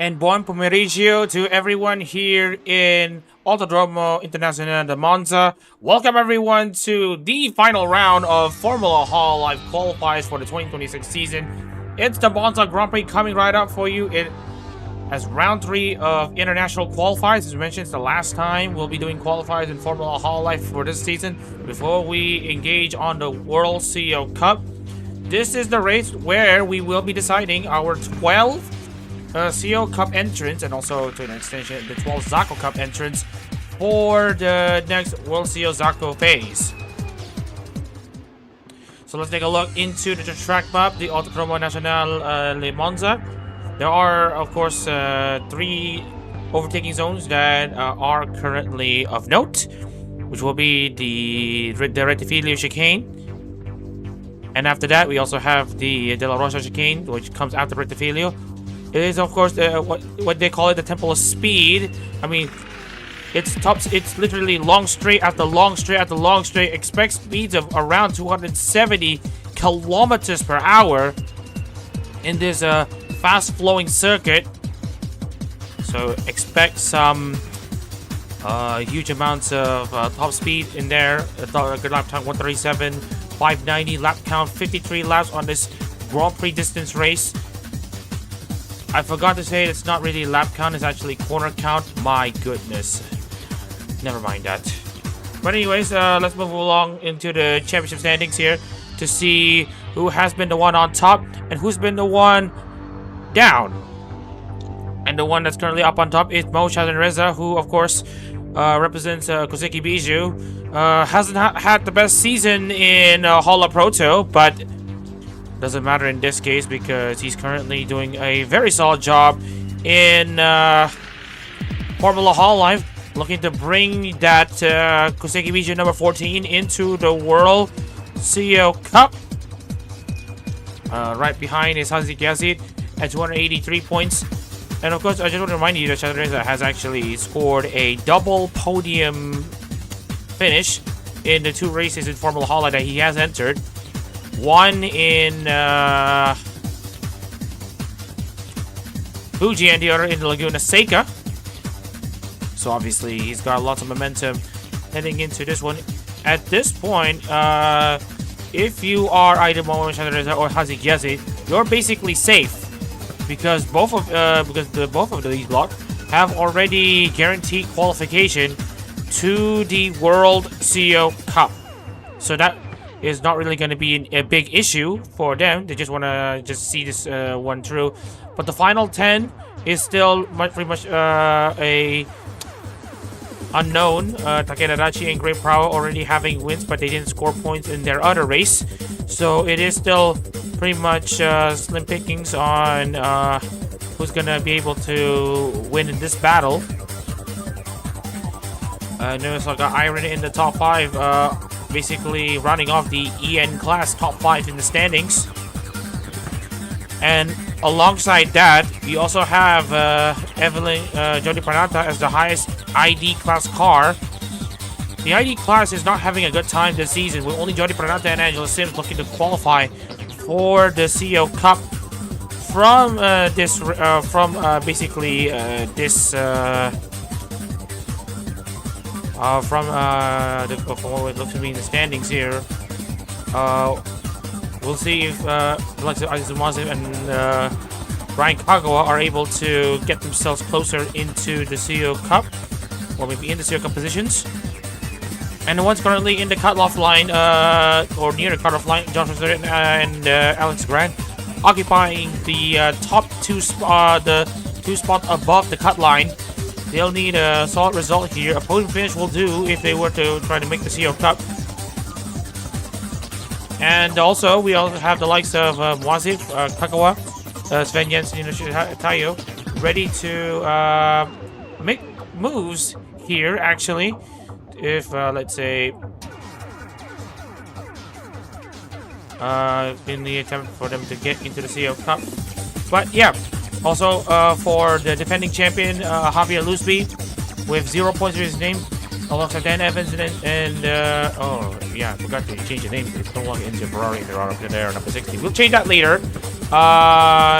And buon pomeriggio to everyone here in Autodromo Internacional de Monza. Welcome everyone to the final round of Formula Hololive Qualifiers for the 2026 season. It's the Monza Grand Prix coming right up for you. It as round 3 of international qualifiers. As mentioned, it's the last time we'll be doing qualifiers in Formula Hololive for this season before we engage on the World CEO Cup. This is the race where we will be deciding our 12 CEO Cup entrance, and also to an extension the 12 Zacco Cup entrance for the next World CEO Zacco phase. So let's take a look into the track map, the Autodromo Nacional Le Monza. There are, of course, 3 overtaking zones that are currently of note, which will be the Rettifilio chicane. And after that, we also have the De La Rosa chicane, which comes after Rettifilio. It is, of course, what they call it, the Temple of Speed. I mean, it's literally long straight after long straight after long straight. Expect speeds of around 270 kilometers per hour in this fast-flowing circuit. So expect some huge amounts of top speed in there. Good lap time 137, 590 lap count, 53 laps on this Grand Prix distance race. I forgot to say it's not really lap count, it's actually corner count. My goodness. Never mind that. But anyways, let's move along into the championship standings here to see who has been the one on top and who's been the one down. And the one that's currently up on top is Mo Reza, who of course represents Koseki Bijou. Hasn't had the best season in Hola Proto, but doesn't matter in this case because he's currently doing a very solid job in Formula Hololive, looking to bring that Koseki Bijou number 14 into the World CEO Cup. Right behind is Hazik Yazid at 283 points. And of course, I just want to remind you that Reza has actually scored a double podium finish in the 2 races in Formula Hololive that he has entered. One in Fuji and the other in Laguna Seca. So obviously he's got lots of momentum heading into this one. At this point, if you are either Momo Reza or Hazik Yazid, you're basically safe because both of these blocks have already guaranteed qualification to the World CEO Cup. So that is not really going to be a big issue for them. They just want to see this one through. But the final 10 is still pretty much a unknown. Takeda Dachi and Great Power already having wins, but they didn't score points in their other race. So it is still pretty much slim pickings on who's going to be able to win in this battle. Notice I got Iron in the top 5. Basically running off the EN class top 5 in the standings. And alongside that, we also have Evelyn Jody Pranata as the highest ID class car. The ID class is not having a good time this season, with only Jody Pranata and Angela Sims looking to qualify for the CEO Cup from from what it looks to be in the standings here. We'll see if Alexis Azumazim and Ryan Kagawa are able to get themselves closer into the CEO Cup, or maybe in the CEO Cup positions. And the ones currently in the cutoff line, or near the cutoff line, Josh and Alex Grant, occupying the top 2 the 2 spots above the cut line. They'll need a solid result here. A podium finish will do if they were to try to make the CEO Cup. And also, we also have the likes of Mwazif, Kagawa, Sven Jensen, Tayo, ready to make moves here, actually. If, let's say, in the attempt for them to get into the CEO Cup. But yeah. Also, for the defending champion, Javier Lusby, with 0 points to his name, alongside Dan Evans oh yeah, I forgot to change the name. It's no longer into Ferrari. They're up there, number 60. We'll change that later.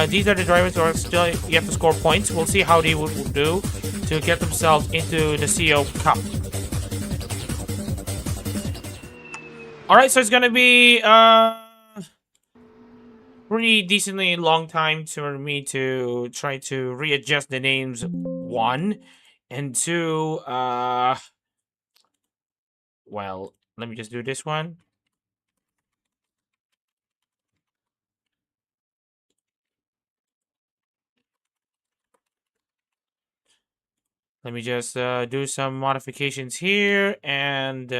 These are the drivers who are still yet to score points. We'll see how they will do to get themselves into the CO Cup. All right, so it's gonna be pretty decently long time for me to try to readjust the names. One and two. Well, let me just do this one. Let me just do some modifications here and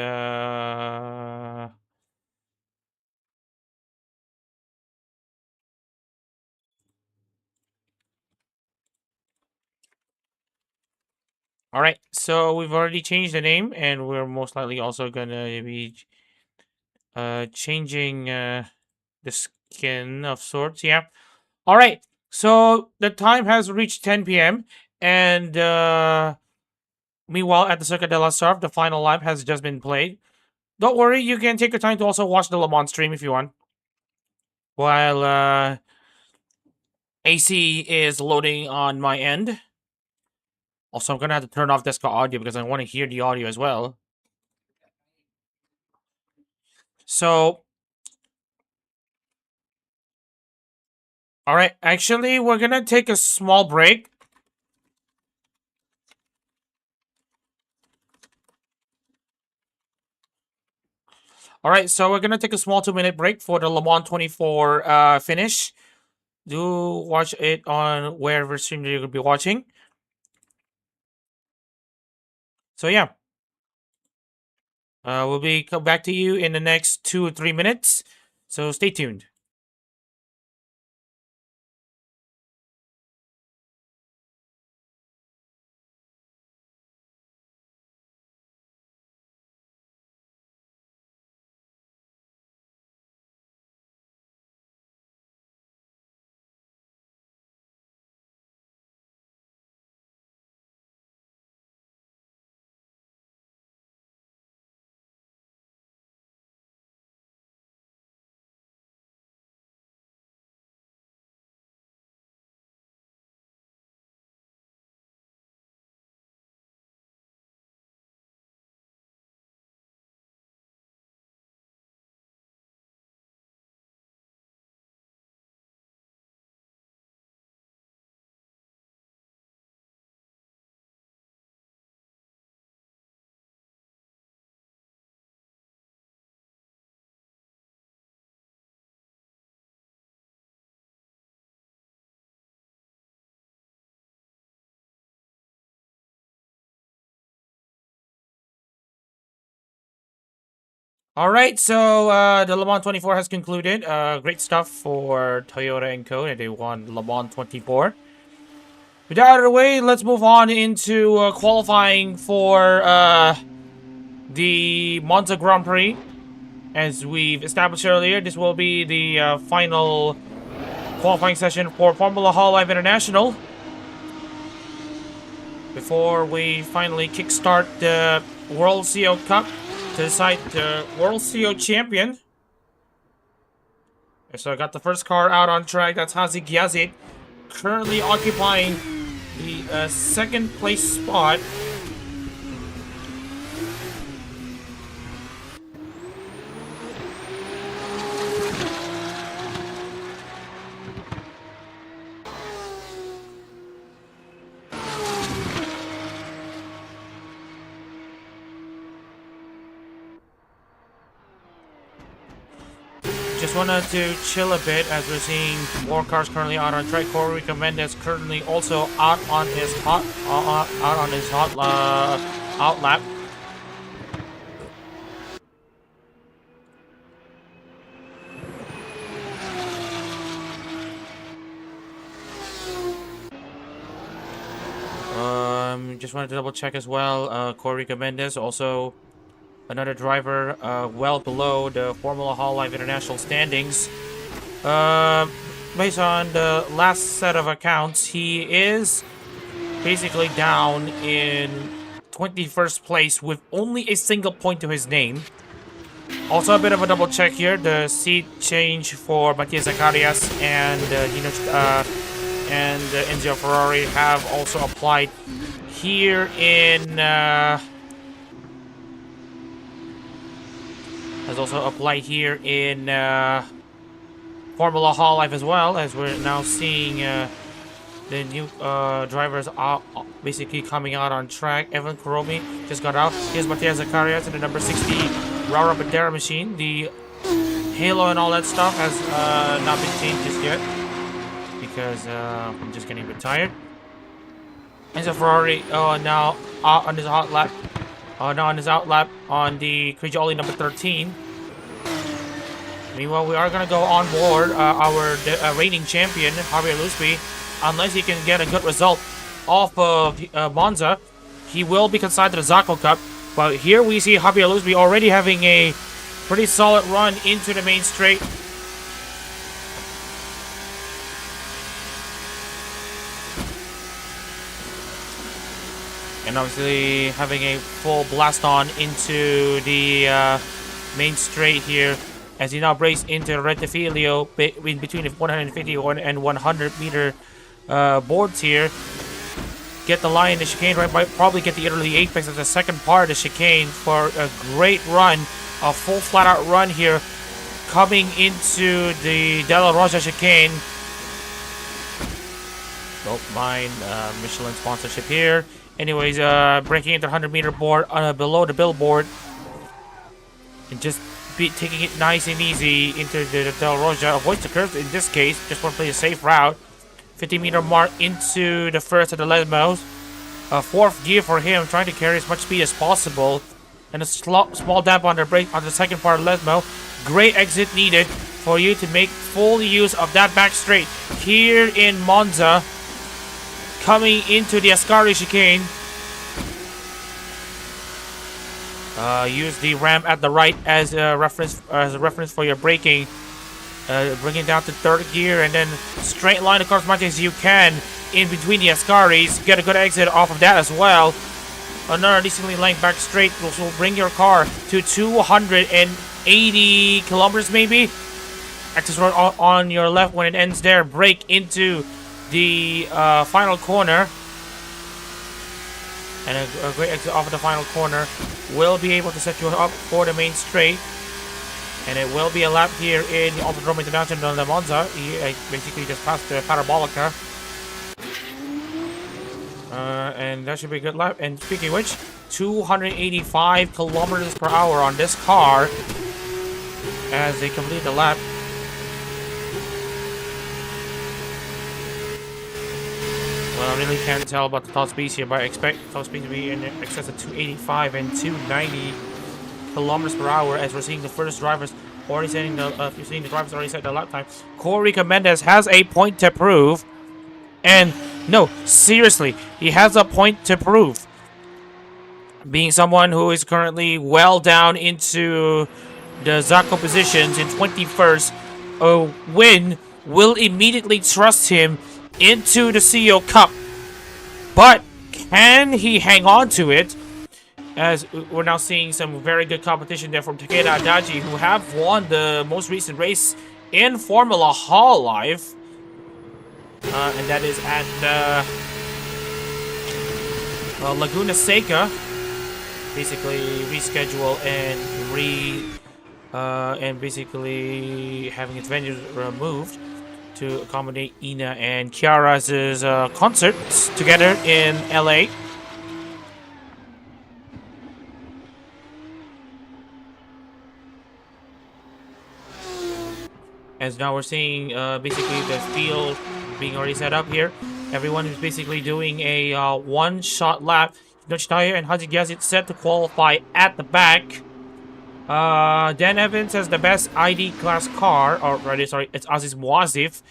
all right, so we've already changed the name and we're most likely also gonna be changing the skin of sorts. Yeah. All right. So the time has reached 10 p.m. and meanwhile at the Circuit de la Sarve, the final lap has just been played. Don't worry, you can take your time to also watch the Le Mans stream if you want. While AC is loading on my end. Also, I'm gonna have to turn off Desktop audio because I want to hear the audio as well. So, all right, actually, we're gonna take a small break. All right, so we're gonna take a small 2-minute break for the Le Mans 24 finish. Do watch it on wherever stream you're gonna be watching. So yeah, we'll be come back to you in the next 2 or 3 minutes. So stay tuned. All right, so the Le Mans 24 has concluded. Great stuff for Toyota and Co. And they won Le Mans 24. With that out of the way, let's move on into qualifying for the Monza Grand Prix. As we've established earlier, this will be the final qualifying session for Formula Hololive International. Before we finally kickstart the World CO Cup to decide the World CO Champion. So I got the first car out on track. That's Hazik Yazid, currently occupying the second place spot. Just wanted to chill a bit as we're seeing more cars currently out on track. Corey Mendes currently also out on his hot out lap. Just wanted to double check as well. Corey Mendes also another driver well below the Formula Hololive International standings. Based on the last set of accounts, he is basically down in 21st place with only a single point to his name. Also, a bit of a double check here. The seat change for Matthias Zacharias and Enzo Ferrari have also applied here in Formula Hololive as well, as we're now seeing the new drivers are basically coming out on track. Evan Kuromi just got out. Here's Matthias Zacharias in the number 60 Raura Bandera machine. The halo and all that stuff has not been changed just yet because I'm just getting a bit tired. Enzo Ferrari now on his hot lap. Now on his out lap on the Crigioli number 13. Meanwhile, we are going to go on board our reigning champion, Javier Lusby. Unless he can get a good result off of Monza, he will be consigned to the Zacco Cup. But here we see Javier Lusby already having a pretty solid run into the main straight. And obviously having a full blast on into the main straight here as he now breaks into Rettifilio in between the 150 and 100 meter boards here. Get the line in the chicane right, might probably get the Italy apex of the second part of the chicane for a great run, a full flat out run here coming into the Della Rosa chicane. Don't mind Michelin sponsorship here. Anyways, breaking into the 100 meter board below the billboard and just taking it nice and easy into the Della Rosa. Avoids the curves in this case, just want to play a safe route. 50 meter mark into the first of the Lesmos. Fourth gear for him, trying to carry as much speed as possible. And a small damp on the brake on the second part of Lesmo. Great exit needed for you to make full use of that back straight. Here in Monza, coming into the Ascari chicane. Use the ramp at the right as a reference for your braking. Bring it down to third gear and then straight line across as much as you can in between the Ascaris. Get a good exit off of that as well. Another decently length back straight will bring your car to 280 kilometers maybe. Access road on your left when it ends there. Brake into the final corner. And a great exit off of the final corner will be able to set you up for the main straight. And it will be a lap here in the Autodrome International de Monza. He basically just passed the Parabolica. And that should be a good lap. And speaking of which, 285 kilometers per hour on this car as they complete the lap. Well, I really can't tell about the top speeds here, but I expect top speed to be in excess of 285 and 290 kilometers per hour as we're seeing the first drivers already setting the you're seeing the drivers already set their lap time. Corey Mendes has a point to prove. And no, seriously, he has a point to prove. Being someone who is currently well down into the Zacco positions in 21st, a win will immediately thrust him into the CEO Cup. But can he hang on to it? As we're now seeing some very good competition there from Takeda Adachi, who have won the most recent race in Formula Hololive. And that is at Laguna Seca. Basically reschedule and basically having its venues removed to accommodate Ina and Chiara's concerts together in LA. As now we're seeing basically the field being already set up here. Everyone is basically doing a one-shot lap. Yoshitaya and Haji Gazit set to qualify at the back. Dan Evans has the best ID class car, or rather, sorry, it's Aziz Mouazif.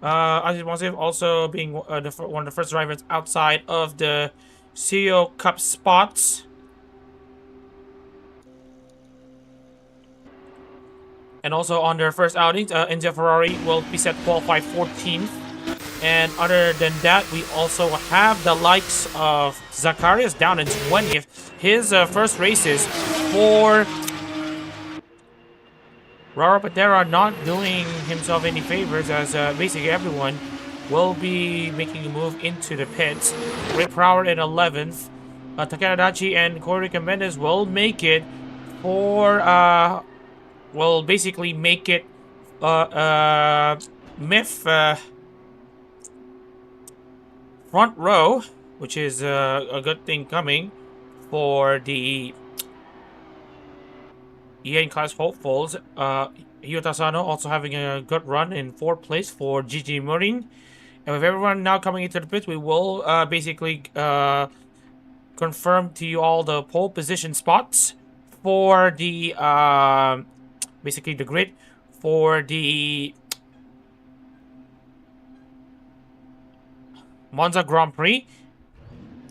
Aziz Mouazif also being one of the first drivers outside of the CEO Cup spots. And also on their first outings, Enzo Ferrari will be set to qualify 14th. And other than that, we also have the likes of Zacharias down in 20th. His first races for Rara Patera not doing himself any favors, as basically everyone will be making a move into the pits. Ray Prower in 11th. Takeda Dachi and Corey Mendes will make it for, will basically make it, MIF, front row, which is a good thing coming for the EN class hopefuls. Hyota Sano also having a good run in 4th place for Gigi Murin. And with everyone now coming into the pits, we will basically confirm to you all the pole position spots for the basically the grid for the Monza Grand Prix,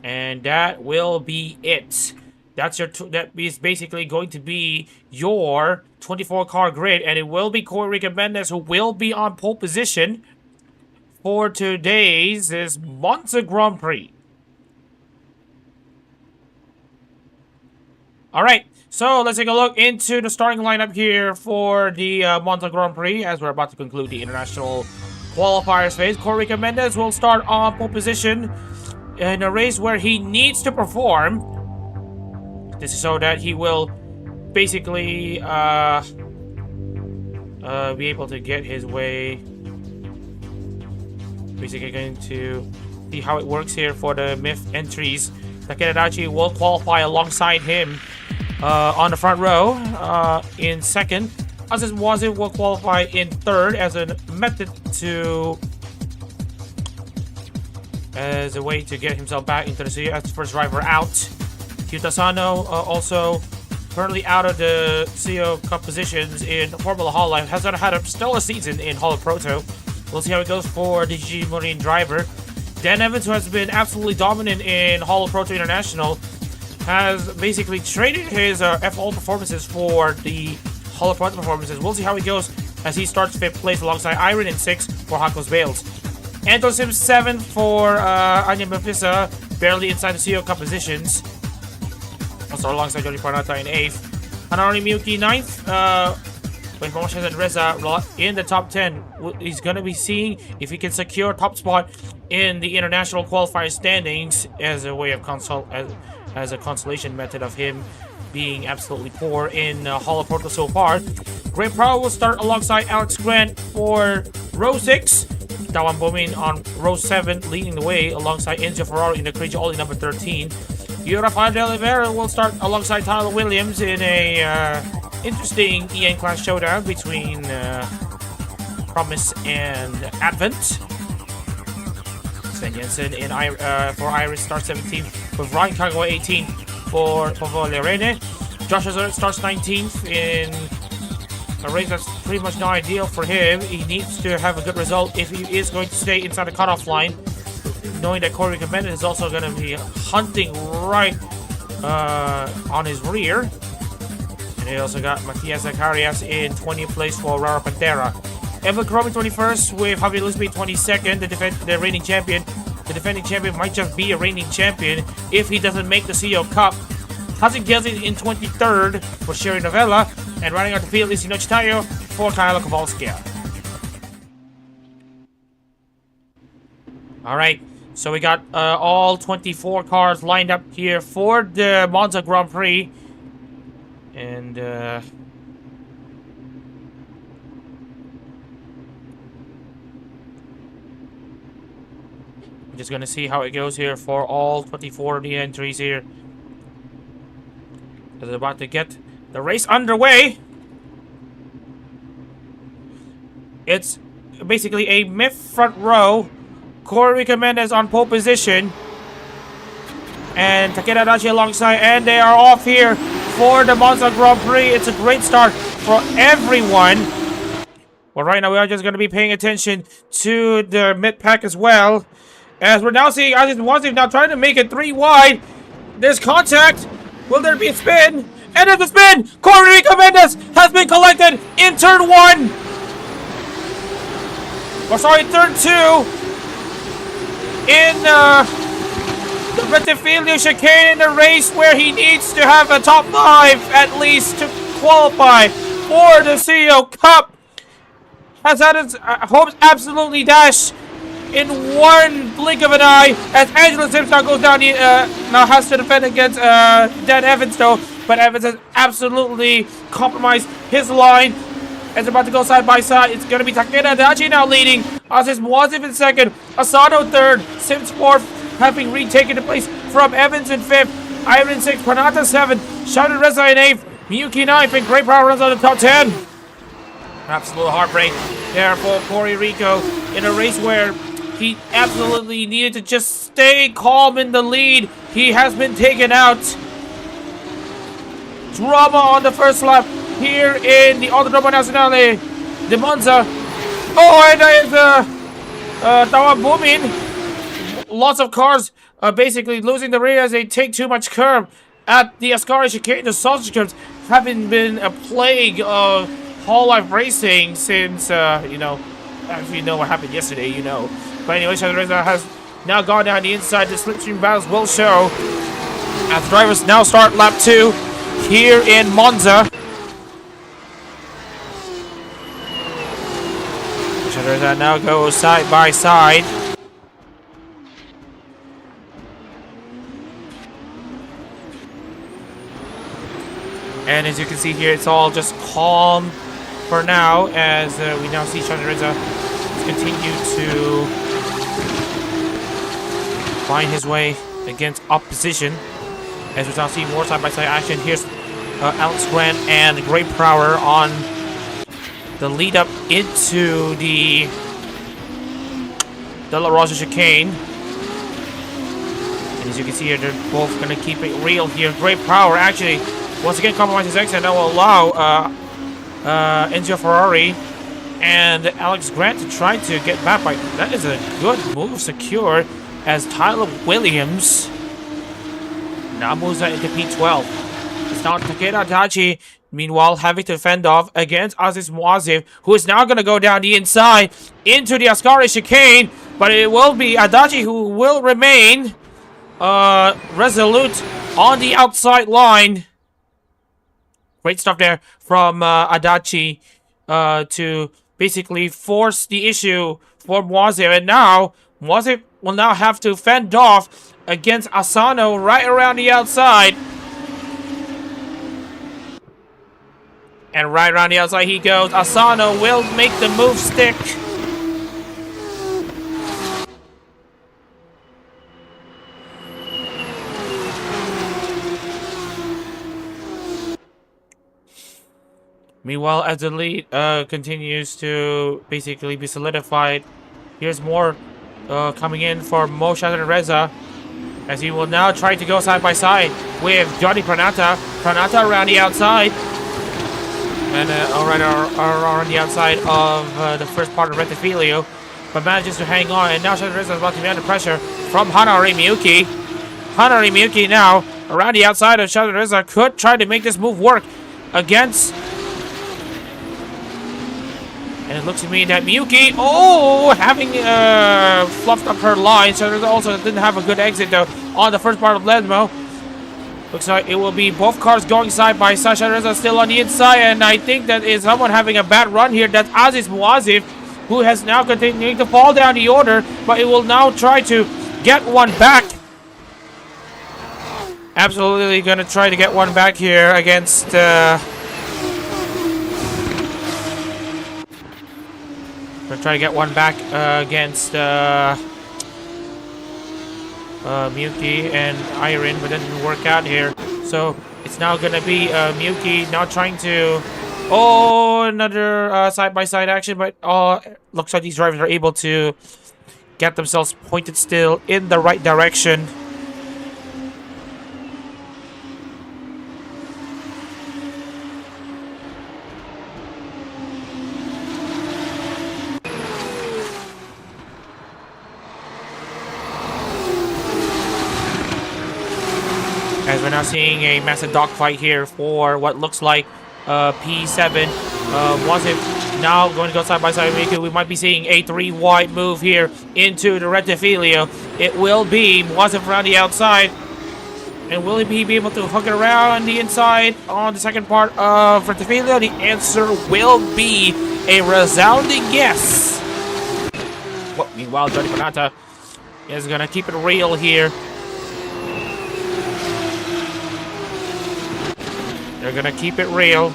and that will be it. That's your that is basically going to be your 24-car grid, and it will be Corey Mendes who will be on pole position for today's Monza Grand Prix. All right, so let's take a look into the starting lineup here for the Monza Grand Prix as we're about to conclude the international qualifiers phase. Corey Mendes will start on pole position in a race where he needs to perform. This is so that he will basically be able to get his way. Basically going to see how it works here for the MIF entries. Takeda Dachi will qualify alongside him on the front row in 2nd. Aziz Wazir will qualify in 3rd as a method to as a way to get himself back into the series as the first driver out. Hyuta Sano also currently out of the CEO Cup positions in Formula Hololive, has not had a stellar season in Holo Proto. We'll see how it goes for the Gigi Marine driver. Dan Evans, who has been absolutely dominant in Holo Proto International, has basically traded his F-All performances for the Holo Proto performances. We'll see how he goes as he starts 5th place alongside Iron in 6th for Hakos Bales. Anto Sims 7th for Anya Mepisa, barely inside the CEO Cup positions. Also alongside Johnny Parnata in 8th. Hanari Miyuki 9th. With Moshas and Reza in the top 10. He's going to be seeing if he can secure top spot in the international qualifier standings as a way of as a consolation method of him being absolutely poor in Holo Proto so far. Great Prow will start alongside Alex Grant for row 6. Tawan Bomin on row 7 leading the way alongside Enzo Ferrari in the Crazy Ollie number 13. Rafael de Oliveira will start alongside Tyler Williams in a interesting EN class showdown between Promise and Advent. Sven Jensen in for Iris starts 17th, with Ryan Kagawa 18th for Pavo Lerene. Josh Azar starts 19th in a race that's pretty much not ideal for him. He needs to have a good result if he is going to stay inside the cutoff line, knowing that Corey Mendes is also going to be hunting right on his rear. And he also got Matias Zacharias in 20th place for Rara Pantera. Evan Kromi 21st with Javier Lisby 22nd, the reigning champion. The defending champion might just be a reigning champion if he doesn't make the CEO Cup. Hazen Gelsin in 23rd for Sherry Novella. And running out the field is Inochi Tayo for Kyla Kowalska. Alright, so we got all 24 cars lined up here for the Monza Grand Prix. And we're just gonna see how it goes here for all 24 of the entries here. They're about to get the race underway. It's basically a MIF front row. Corey Mendes on pole position. And Takeda Dachi alongside. And they are off here for the Monza Grand Prix. It's a great start for everyone. Well, right now we are just going to be paying attention to the mid-pack as well. As we're now seeing Aziz Wazir now trying to make it 3 wide. There's contact. Will there be a spin? And there's a spin! Corey Mendes has been collected in turn 1. Or sorry, turn 2. in the Retifilio chicane in a race where he needs to have a top 5 at least to qualify for the CEO Cup. Has had his hopes absolutely dashed in one blink of an eye as Angela Sims now goes down. Now has to defend against Dan Evans though, but Evans has absolutely compromised his line. It's about to go side by side. It's going to be Takeda Adachi now leading. Aziz Muazif in second. Assetto third. Sims fourth, having retaken the place from Evans in fifth. Iron in sixth. Pranata seventh. Shouted Reza in eighth. Miyuki ninth. And Great Power runs on the top 10. Absolute heartbreak there for Puerto Rico in a race where he absolutely needed to just stay calm in the lead. He has been taken out. Drama on the first lap here in the Autodromo Nazionale de Monza. Oh, and there's Tawa Bumin. Lots of cars basically losing the rear as they take too much curb at the Ascari chicane. The sausage curbs having been a plague of Hololive racing since, you know, if you know what happened yesterday, you know. But anyway, Reza has now gone down the inside. The slipstream battles will show as drivers now start lap 2 here in Monza. Reza now goes side by side. And as you can see here, it's all just calm for now as we now see Reza continue to find his way against opposition. As we're now seeing more side-by-side action. Here's Alex Grant and Great Power on the lead up into the De La Rosa chicane. And as you can see here, they're both going to keep it real here. Great Power actually once again compromises exit and that will allow Enzo Ferrari and Alex Grant to try to get back by. That is a good move secured as Tyler Williams now moves into P12. It's now Takeda Adachi, meanwhile, having to fend off against Aziz Muazif, who is now going to go down the inside into the Ascari chicane, but it will be Adachi who will remain resolute on the outside line. Great stuff there from Adachi to basically force the issue for Muazif. And now, Muazif will now have to fend off against Asano right around the outside. And right around the outside he goes. Asano will make the move stick. Meanwhile, as the lead continues to basically be solidified, here's more coming in for Moshe and Reza, as he will now try to go side by side with Johnny Pranata. Pranata around the outside, and already are on the outside of the first part of Retifilio, but manages to hang on. And now Reza is about to be under pressure from Hanari Miyuki. Hanari Miyuki now around the outside of Reza could try to make this move work against. And it looks to me that Miyuki, having fluffed up her line. So also didn't have a good exit though on the first part of Ledmo. Looks like it will be both cars going side by side. Reza still on the inside, and I think that is someone having a bad run here. That's Aziz Muazif, who has now continuing to fall down the order, but it will now try to get one back. Absolutely gonna try to get one back here against gonna try to get one back against Miyuki and Iron, but that didn't work out here. So it's now gonna be Miyuki now trying to another side-by-side action, but looks like these drivers are able to get themselves pointed still in the right direction. As we're now seeing a massive dogfight here for what looks like P7. Muazif now going to go side by side with Miku. We might be seeing a 3 wide move here into the Rettifilio. It will be Monza around the outside. And will he be able to hook it around the inside on the second part of Rettifilio? The answer will be a resounding yes. Well, meanwhile, Johnny Panata is going to keep it real here. They're going to keep it real.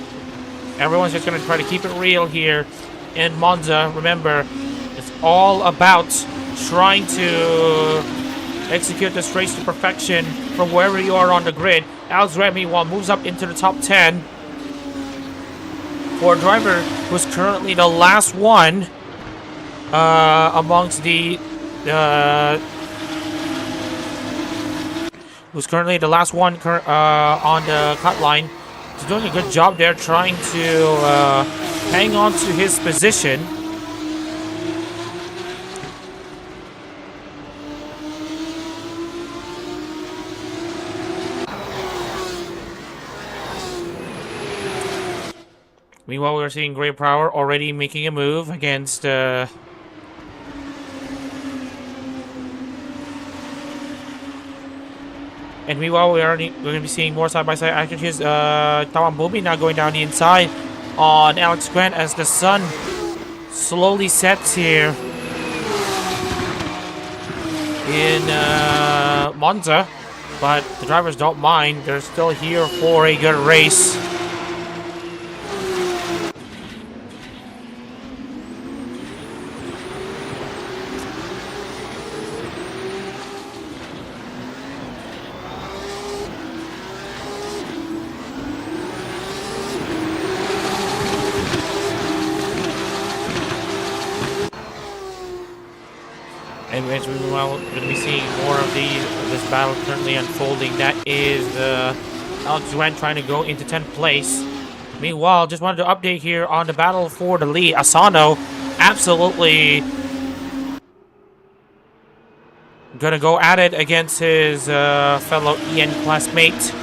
Everyone's just going to try to keep it real here in Monza. Remember, it's all about trying to execute this race to perfection from wherever you are on the grid. Alex Remy, while moves up into the top 10 for a driver who's currently the last one amongst the who's currently the last one on the cut line. He's doing a good job there, trying to hang on to his position. Meanwhile, we're seeing Great Power already making a move against and meanwhile, we're going to be seeing more side-by-side action. Here's Tawan Bumi now going down the inside on Alex Grant as the sun slowly sets here in Monza. But the drivers don't mind. They're still here for a good race. And meanwhile, we're going to be seeing more of this battle currently unfolding. That is Alex Grant trying to go into 10th place. Meanwhile, just wanted to update here on the battle for the lead. Asano absolutely going to go at it against his fellow EN classmate.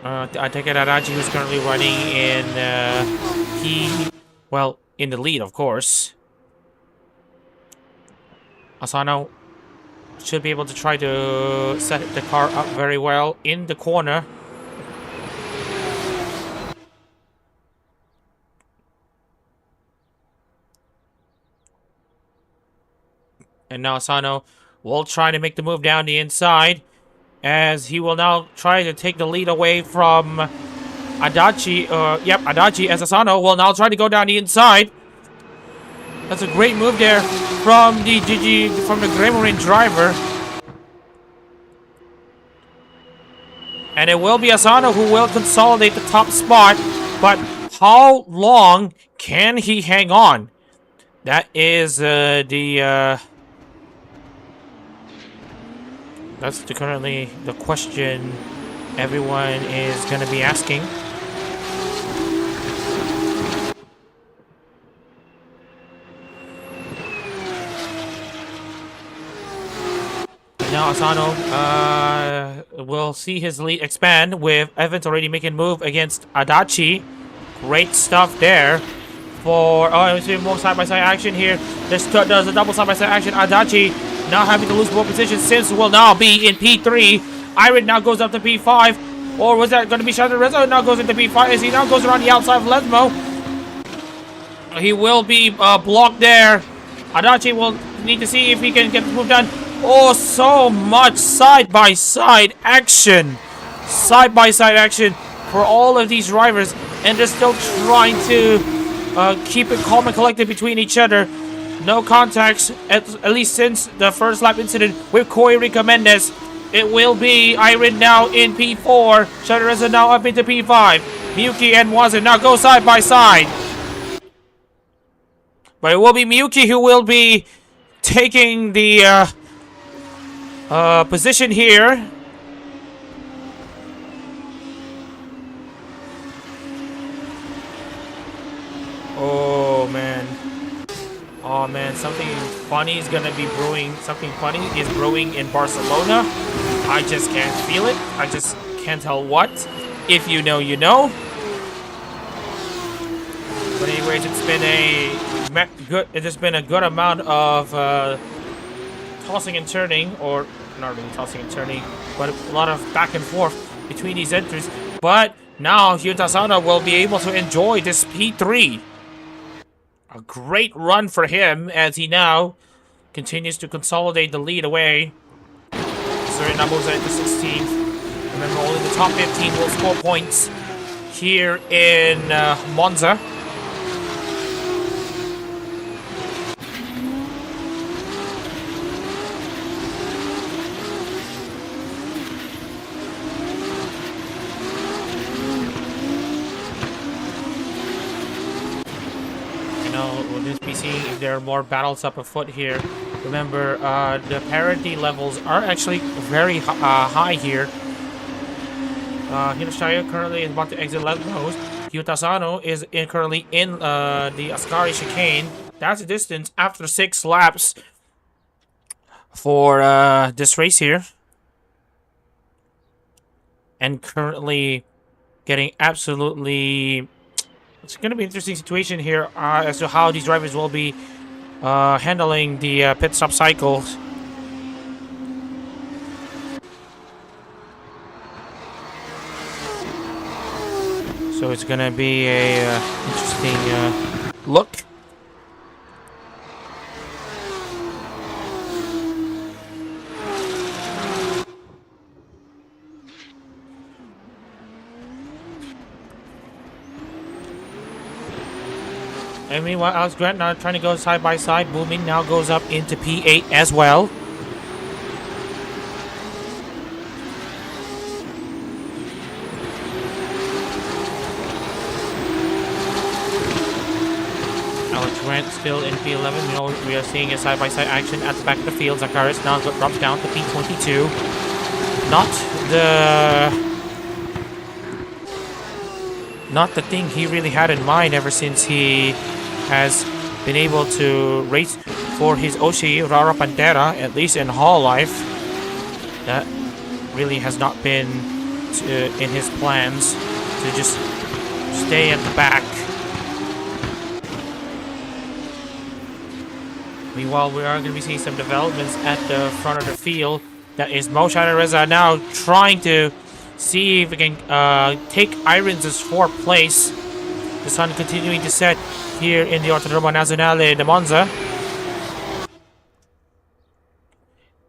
I take it Adachi, who's currently running in in the lead, of course. Asano should be able to try to set the car up very well in the corner. And now Asano will try to make the move down the inside, as he will now try to take the lead away from Adachi. Adachi, as Asano will now try to go down the inside. That's a great move there from the Greymarine driver. And it will be Asano who will consolidate the top spot. But how long can he hang on? That is that's currently the question everyone is going to be asking. Now Asano will see his lead expand with Evans already making a move against Adachi. Great stuff there for... Oh, we're seeing more side-by-side action here. There's a double side-by-side action. Adachi now having to lose pole position. Sims will now be in P3. Iron now goes up to P5. Or was that going to be Shadow Rizzo? Now goes into P5 as he now goes around the outside of Lesmo. He will be blocked there. Adachi will need to see if he can get the move done. Oh, so much side-by-side action. Side-by-side action for all of these drivers. And they're still trying to keep it calm and collected between each other. No contacts, at least since the first lap incident with Koirika Mendes. It will be Iron now in P4. Shadowreza now up into P5. Miyuki and Wazen now go side by side. But it will be Miyuki who will be taking the position here. Oh man. Oh man, something funny is gonna be brewing. Something funny is brewing in Barcelona. I just can't feel it. I just can't tell what. If you know, you know. But anyways, it's been a good amount of tossing and turning, or not really tossing and turning, but a lot of back and forth between these entries. But now Hyutasano will be able to enjoy this P3. A great run for him as he now continues to consolidate the lead away. So right now moves into 16th. Remember, only the top 15 will score points here in Monza. We'll just be seeing if there are more battles up afoot here. Remember, the parity levels are actually very high here. Hiroshima currently is about to exit left nose. Hyutasano is currently in the Ascari chicane. That's the distance after 6 laps for this race here. And currently getting absolutely... It's going to be an interesting situation here as to how these drivers will be handling the pit stop cycles. So it's going to be a interesting look. And meanwhile, Alex Grant now trying to go side by side. Booming now goes up into P8 as well. Alex Grant still in P11. You know, we are seeing a side by side action at the back of the field. Zakaris now drops down to P22. Not the thing he really had in mind ever since he has been able to race for his Oshi Rara Pantera, at least in Hololive. That really has not been in his plans to just stay at the back. Meanwhile, we are going to be seeing some developments at the front of the field. That is Moshan Reza now trying to see if we can take Irons' 4th place. The sun continuing to set here in the Autodromo Nazionale de Monza.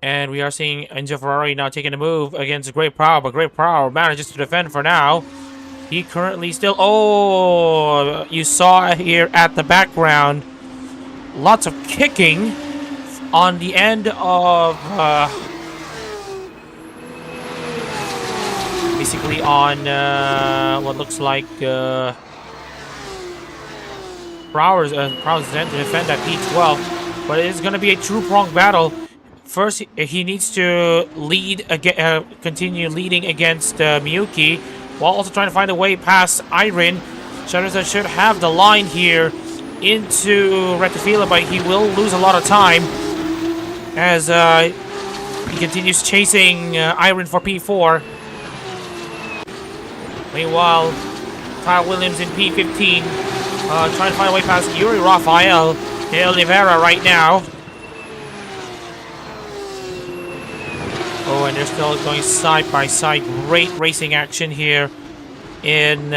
And we are seeing Enzo Ferrari now taking a move against Great Power, but Great Power manages to defend for now. He currently still... Oh, you saw here at the background, lots of kicking on the end of... basically on what looks like Brower's then to defend that P12, but it is going to be a two-pronged battle. First, he needs to lead again, continue leading against Miyuki, while also trying to find a way past Iron. Shadowza should have the line here into Retafila, but he will lose a lot of time as he continues chasing Iron for P4. Meanwhile, Kyle Williams in P15, trying to find a way past Yuri Rafael de Oliveira right now. Oh, and they're still going side by side. Great racing action here in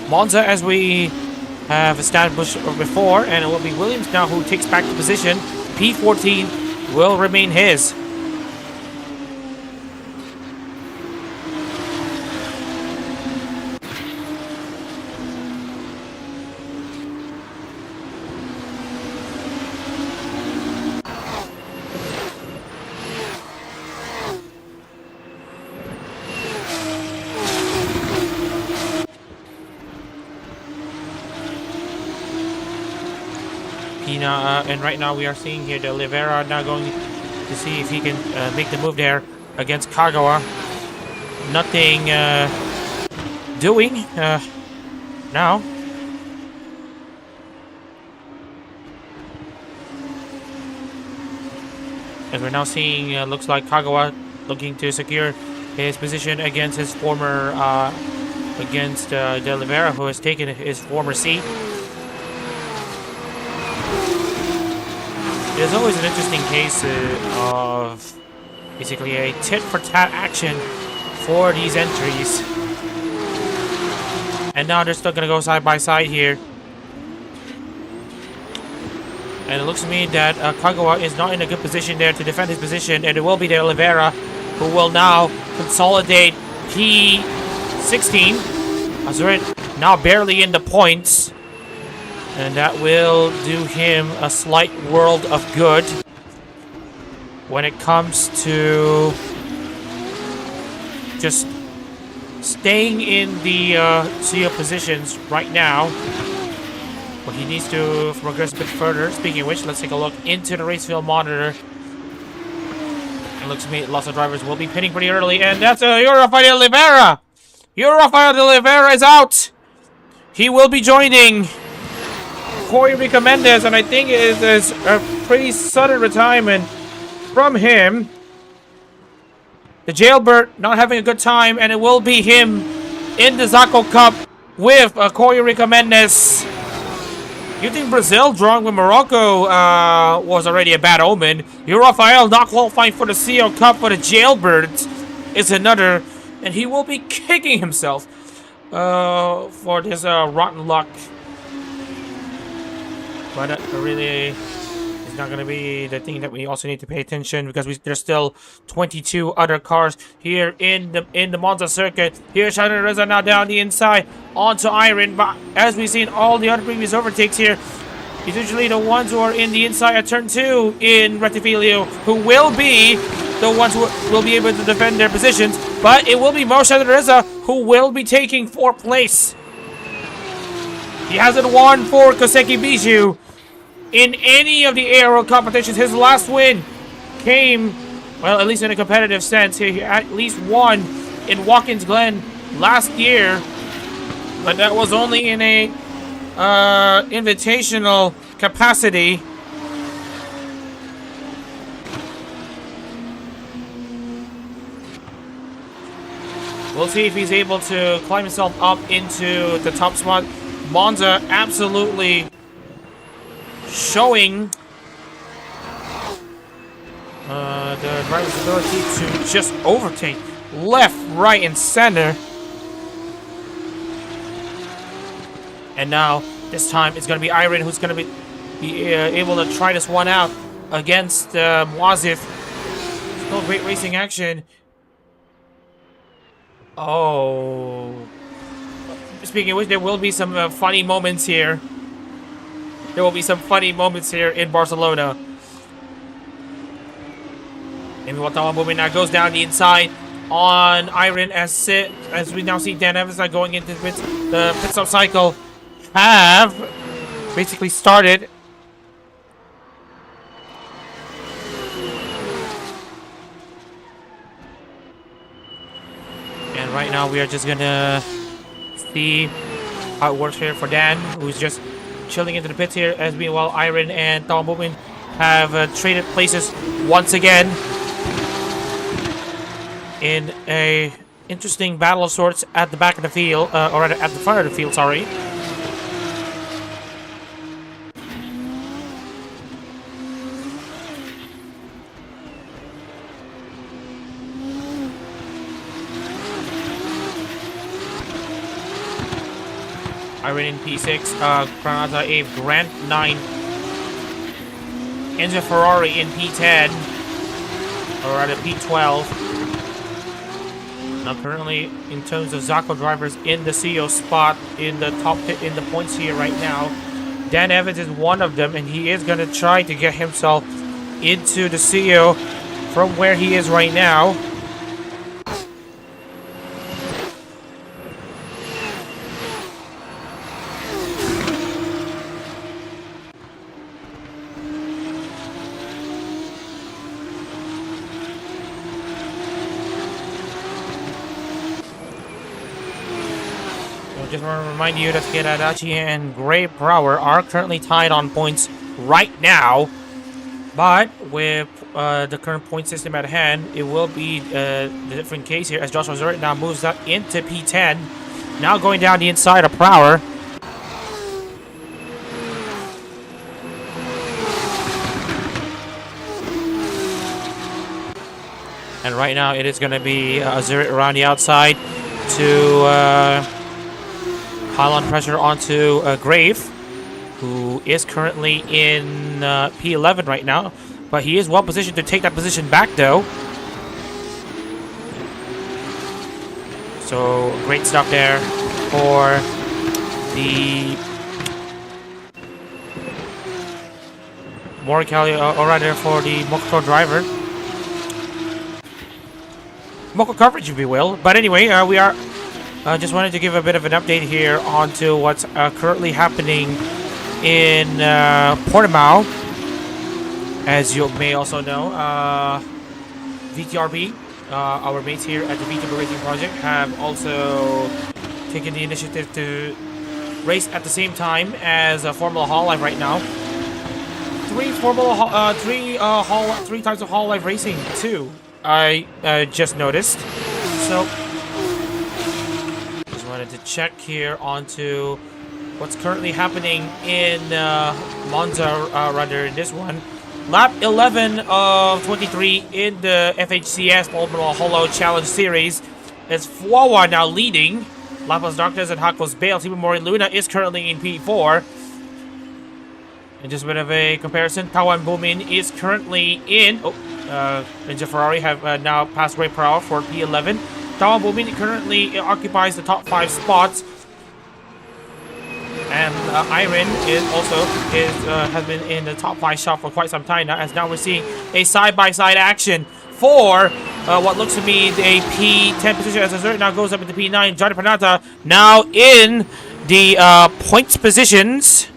Monza, as we have established before, and it will be Williams now who takes back the position. P14 will remain his. And right now we are seeing here the Oliveira now going to see if he can make the move there against Kagawa. Nothing doing now. As we're now seeing, looks like Kagawa looking to secure his position against his former, against De Oliveira, who has taken his former seat. There's always an interesting case of basically a tit-for-tat action for these entries. And now they're still going to go side by side here. And it looks to me that Kagawa is not in a good position there to defend his position. And it will be De Oliveira who will now consolidate P16. Azurit now barely in the points. And that will do him a slight world of good when it comes to just staying in the CEO positions right now. But he needs to progress a bit further. Speaking of which, let's take a look into the race field monitor. It looks to me lots of drivers will be pitting pretty early. And that's Rafael De Oliveira. Rafael De Oliveira is out. He will be joining Puerto Mendez, and I think it is a pretty sudden retirement from him. The jailbird not having a good time, and it will be him in the Zaco Cup with Puerto Mendez. You think Brazil drawing with Morocco was already a bad omen? Rafael not qualifying for the CEO Cup for the jailbirds is another, and he will be kicking himself for this rotten luck. But really, it's not going to be the thing that we also need to pay attention, because there's still 22 other cars here in the Monza circuit. Here's Shannon Reza now down the inside onto Iron. But as we've seen all the other previous overtakes here, it's usually the ones who are in the inside at turn 2 in Rettifilio who will be the ones who will be able to defend their positions. But it will be Shannon Reza who will be taking 4th place. He hasn't won for Koseki Bijou in any of the aero competitions. His last win came, well, at least in a competitive sense. He at least won in Watkins Glen last year, but that was only in a invitational capacity. We'll see if he's able to climb himself up into the top spot. Monza absolutely showing the driver's ability to just overtake left, right, and center. And now, this time, it's going to be Iron who's going to be able to try this one out against Moazif. Still great racing action. Oh. Speaking of which, there will be some funny moments here. There will be some funny moments here in Barcelona. And Watama Bumi now goes down the inside on Iron as we now see Dan Evans going into the pit stop cycle have basically started. And right now we are just gonna see how it works here for Dan, who's just chilling into the pits here, as meanwhile Iron and Tom Bowman have traded places once again in a interesting battle of sorts at the back of the field, or at the front of the field, sorry. Iron in P6, Granata a Grant 9, Enzo Ferrari in P10, or at a P12. Now currently, in terms of Zaco drivers in the CEO spot, in the top in the points here right now, Dan Evans is one of them, and he is going to try to get himself into the CEO from where he is right now. Just want to remind you that Adachi and Gray Brower are currently tied on points right now. But with the current point system at hand, it will be the different case here as Joshua Zurich now moves up into P10. Now going down the inside of Prower. And right now it is going to be Zurich around the outside to pile on pressure onto Grave, who is currently in P11 right now. But he is well positioned to take that position back though. So great stuff there for the Morikawa, or rather for the Mokko driver. Mokko coverage, if you will. But anyway, we are just wanted to give a bit of an update here onto what's currently happening in Portimao. As you may also know, VTRB, our mates here at the VTRB Racing Project, have also taken the initiative to race at the same time as Formula Hololive right now. Three types of Hololive racing too. I just noticed. So just wanted to check here onto what's currently happening in Monza, rather in this one. Lap 11 of 23 in the FHCS Formula Holo Challenge Series. It's Fuawa now leading. Lapos Darkness and Hakos Bale. Team Mori Luna is currently in P4. And just a bit of a comparison, Tawan Bomin is currently in. Ninja Ferrari have now passed Ray Prower for P11. Tawan Bomin currently occupies the top 5 spots. And Iron is also has been in the top 5 shot for quite some time now, as now we're seeing a side-by-side action for what looks to be a P10 position as Azure now goes up into P9. Johnny Panata now in the points positions.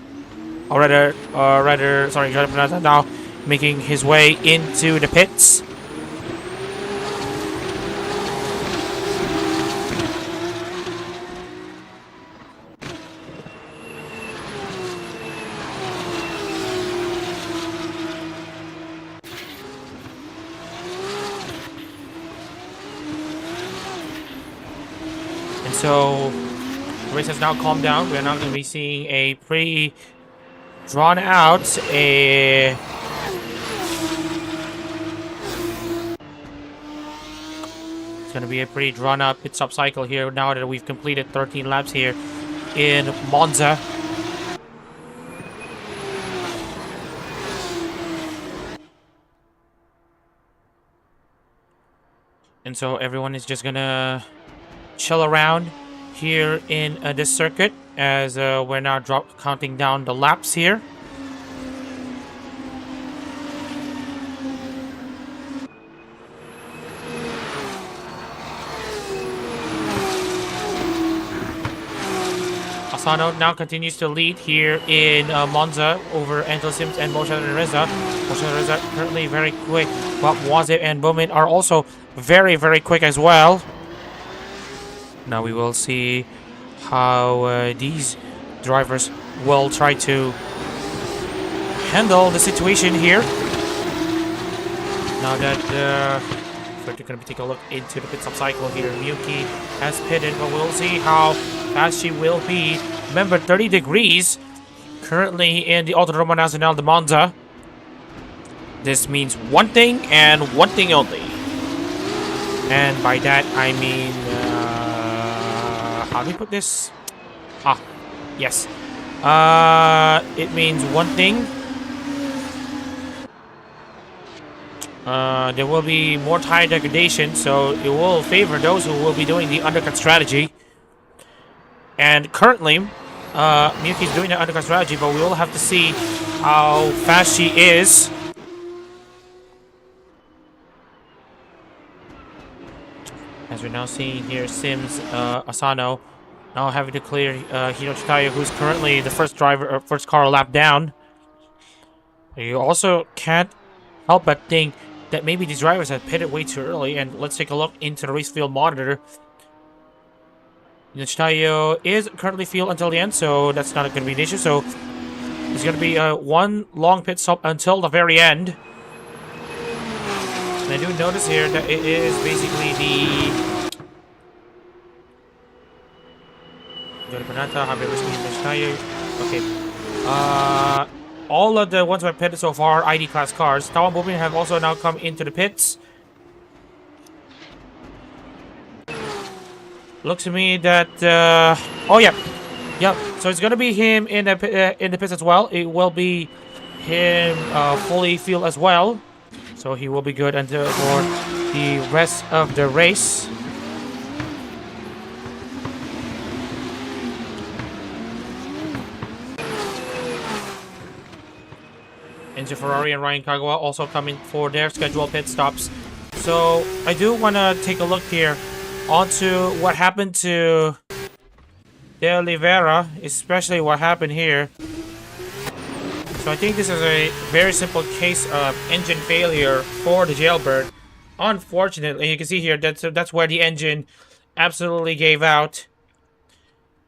Or rather, sorry, Johnny Panata now making his way into the pits. So, the race has now calmed down. We're now going to be seeing a pretty drawn out, it's going to be a pretty drawn out pit stop cycle here now that we've completed 13 laps here in Monza. And so everyone is just going to chill around here in this circuit as we're now counting down the laps here. Asano now continues to lead here in Monza over Angel Sims and Moshe Reza. Moshe Reza currently very quick, but Wazir and Bowman are also very, very quick as well. Now we will see how these drivers will try to handle the situation here. Now that we're going to take a look into the pit stop cycle here. Miyuki has pitted, but we'll see how fast she will be. Remember, 30 degrees currently in the Autodromo Nacional de Monza. This means one thing and one thing only. And by that, I mean... how do we put this? Ah, yes. It means one thing. There will be more tire degradation, so it will favor those who will be doing the undercut strategy. And currently, Miyuki's doing the undercut strategy, but we will have to see how fast she is. As we're now seeing here, Sims, Asano, now having to clear Hiro Chitaya, who's currently the first driver, or first car lap down. You also can't help but think that maybe these drivers have pitted way too early. And let's take a look into the race field monitor. Chitaya is currently field until the end, so that's not going to be an issue. So It's going to be one long pit stop until the very end. And I do notice here that it is basically the... Okay. All of the ones I've pitted so far are ID class cars. Tower Movement have also now come into the pits. Looks to me that... oh, yeah. Yep. So it's going to be him in the pits as well. It will be him fully fueled as well. So he will be good until for the rest of the race. Enzo Ferrari and Ryan Kagawa also coming for their scheduled pit stops. So I do want to take a look here onto what happened to De Oliveira, especially what happened here. So I think this is a very simple case of engine failure for the Jailbird. Unfortunately, you can see here that's where the engine absolutely gave out.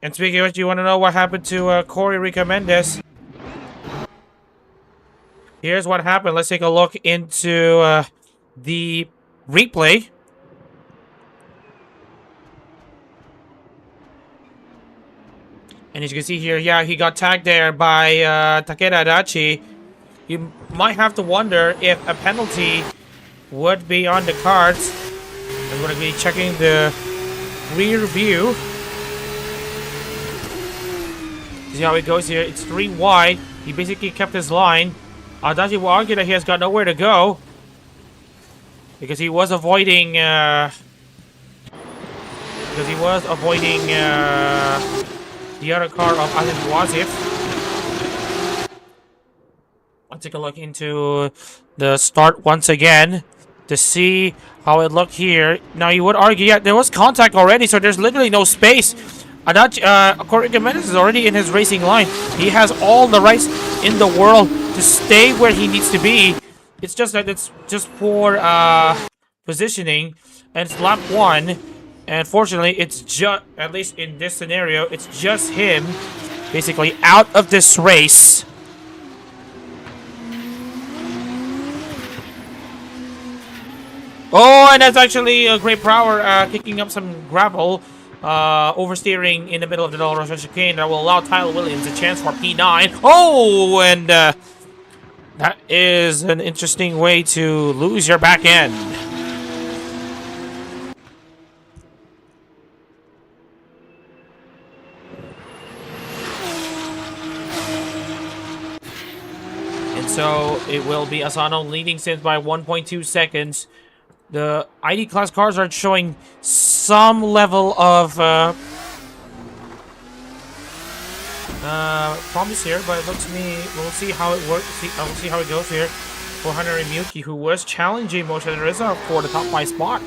And speaking of which, you want to know what happened to Corey Recomendes? Here's what happened. Let's take a look into the replay. And as you can see here, yeah, he got tagged there by Takeda Adachi. You might have to wonder if a penalty would be on the cards. I'm going to be checking the rear view. See how it goes here. It's 3 wide. He basically kept his line. Adachi will argue that he has got nowhere to go because he was avoiding the other car of Alim Wazif. I'll take a look into the start once again to see how it looked here. Now you would argue, yeah, there was contact already, so there's literally no space. Adachi, Corey Recomendes is already in his racing line. He has all the rights in the world to stay where he needs to be. It's just that it's just poor positioning, and it's lap 1. And fortunately, it's just, at least in this scenario, it's just him basically out of this race. Oh, and that's actually a great power, kicking up some gravel. Oversteering in the middle of the Dolores chicane that will allow Tyler Williams a chance for P9. Oh, and that is an interesting way to lose your back end. And so it will be Asano leading since by 1.2 seconds. The ID class cars are showing some level of promise here, but it looks to me we'll see how it works. We'll see how it goes here for Hunter and Miyuki, who was challenging Moshe and Rizzo for the top 5 spot.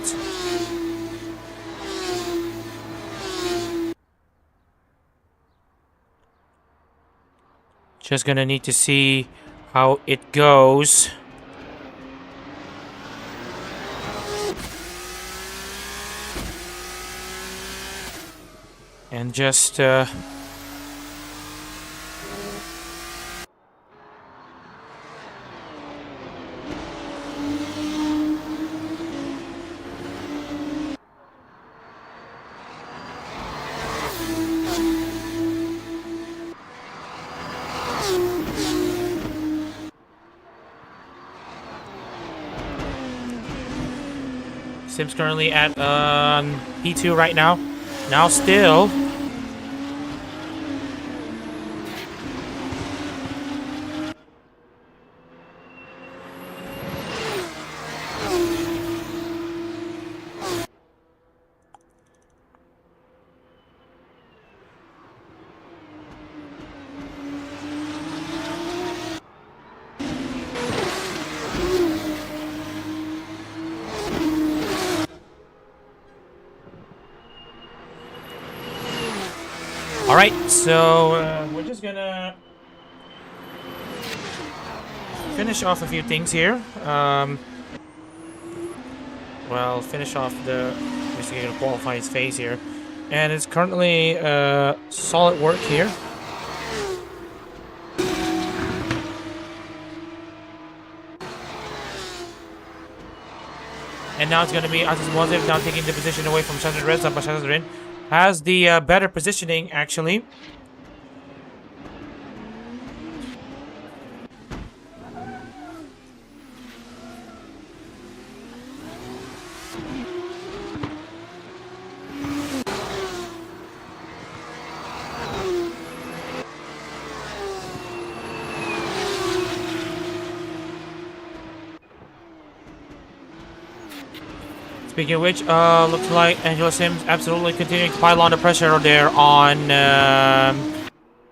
Just gonna need to see how it goes. And just Sim's currently at P2 right now. Now still. Alright, so we're just gonna finish off a few things here. Well, finish off the basically gonna qualify his phase here. And it's currently solid work here. And now it's going to be Assetto Corsa now taking the position away from Shadrin, but Shadrin has the better positioning, actually. Speaking of which, looks like Angela Sims absolutely continuing to pile on the pressure there on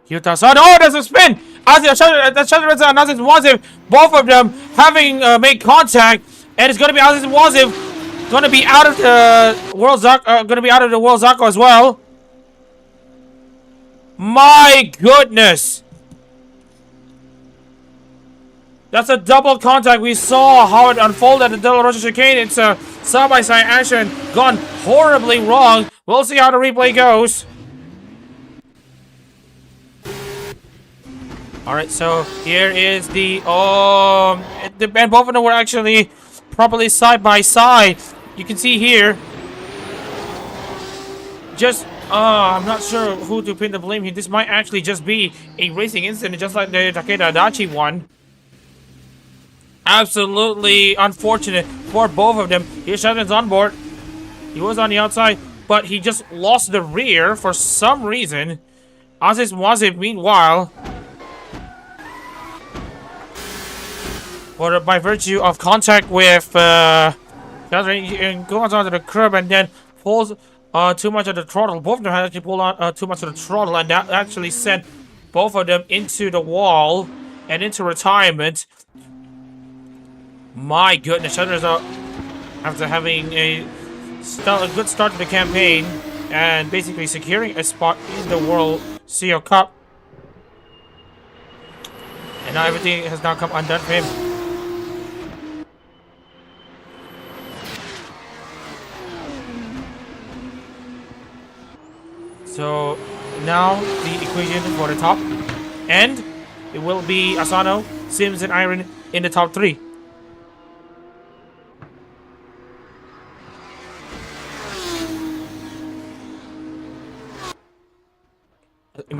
Yuta Sado. Oh, there's a spin! That's Shadowreza and Assetto Corsa, both of them having made contact, and it's going to be Assetto Corsa going to be out of the World Zarco as well. My goodness! That's a double contact. We saw how it unfolded at the Della Rosa chicane. It's a side-by-side action gone horribly wrong. We'll see how the replay goes. Alright, so here is the... and both of them were actually properly side-by-side. You can see here. Just... I'm not sure who to pin the blame here. This might actually just be a racing incident, just like the Takeda Adachi one. Absolutely unfortunate for both of them. Here's Shadrin's on board. He was on the outside, but he just lost the rear for some reason. Assetto Corsa, meanwhile, by virtue of contact with Shadrin, goes onto the curb and then pulls too much of the throttle. Both of them had actually pulled on too much of the throttle, and that actually sent both of them into the wall and into retirement. My goodness, Shadrin's after having a good start to the campaign and basically securing a spot in the World CO Cup. And now everything has now come undone for him. So now the equation for the top end, it will be Asano, Sims, and Iron in the top 3.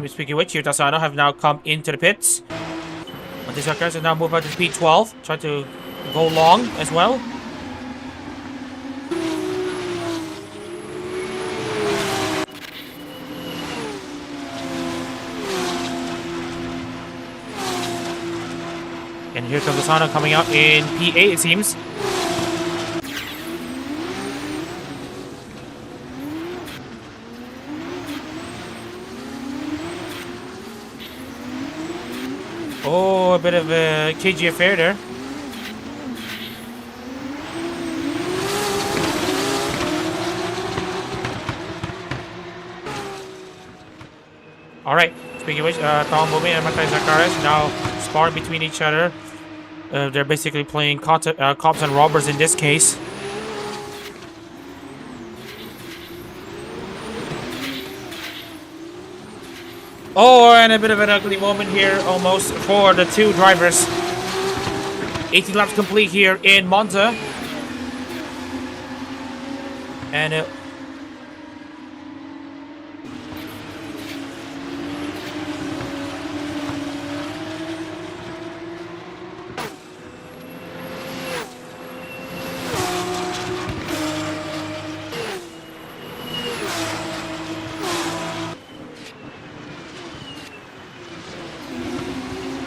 Speaking of which, Yuta Sano have now come into the pits. But these guys have now moved out to P12, try to go long as well. And here comes Asano coming out in P8, it seems. Oh, a bit of a cagey affair there. Alright, speaking of which, Tom Bumi and Matai Zakaris now sparring between each other. They're basically playing cops and robbers in this case. Oh, and a bit of an ugly moment here almost for the two drivers. 18 laps complete here in Monza. And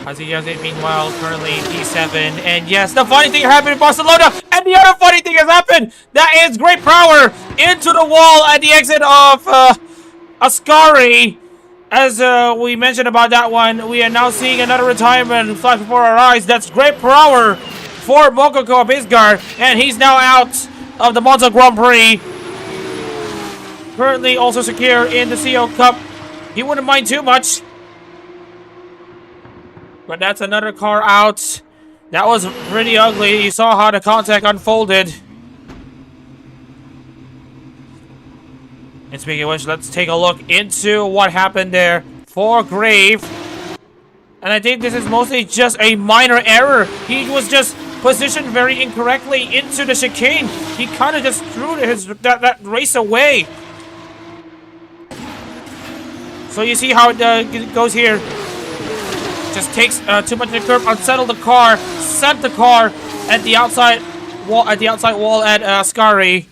Hazi meanwhile, currently P7. And yes, the funny thing happened in Barcelona. And the other funny thing has happened. That is great power into the wall at the exit of Ascari. As we mentioned about that one, we are now seeing another retirement flash before our eyes. That's great power for Mokoko Bisgar. And he's now out of the Monza Grand Prix. Currently also secure in the CO Cup. He wouldn't mind too much. But that's another car out. That was pretty ugly. You saw how the contact unfolded. And speaking of which, let's take a look into what happened there for Grave. And I think this is mostly just a minor error. He was just positioned very incorrectly into the chicane. He kind of just threw that race away. So you see how it goes here. Just takes too much of the curb, unsettled the car, sent the car at the outside wall at Scary.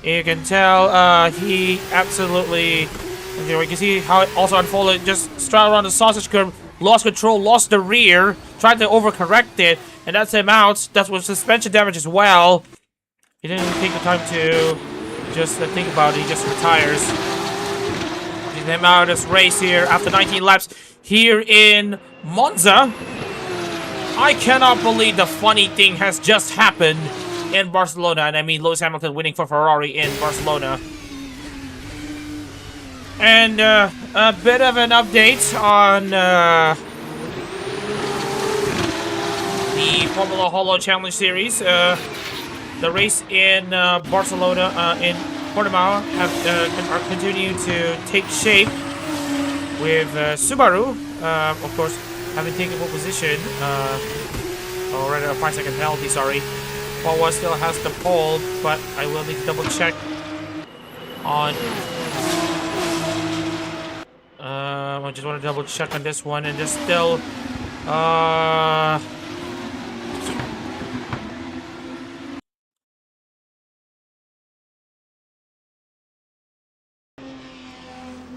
You can tell he absolutely. You can see how it also unfolded. Just straddled around the sausage curb, lost control, lost the rear, tried to overcorrect it, and that's him out. That's with suspension damage as well. He didn't even take the time to just think about it. He just retires. He's him out of this race here after 19 laps. Here in Monza, I cannot believe the funny thing has just happened in Barcelona, and I mean Lewis Hamilton winning for Ferrari in Barcelona. And a bit of an update on the Formula Holo Challenge Series. The race in Barcelona, in Portimao, are continuing to take shape. With Subaru, of course, having taken pole position, already a 5-second penalty, sorry. Paul still has the pole, but I will need to double check on. I just want to double check on this one, and there's still.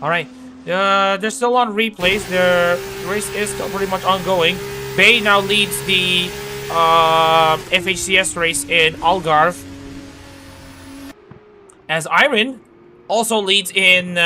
All right. They're still on replays. The race is still pretty much ongoing. Bay now leads the FHCS race in Algarve, as Iron also leads in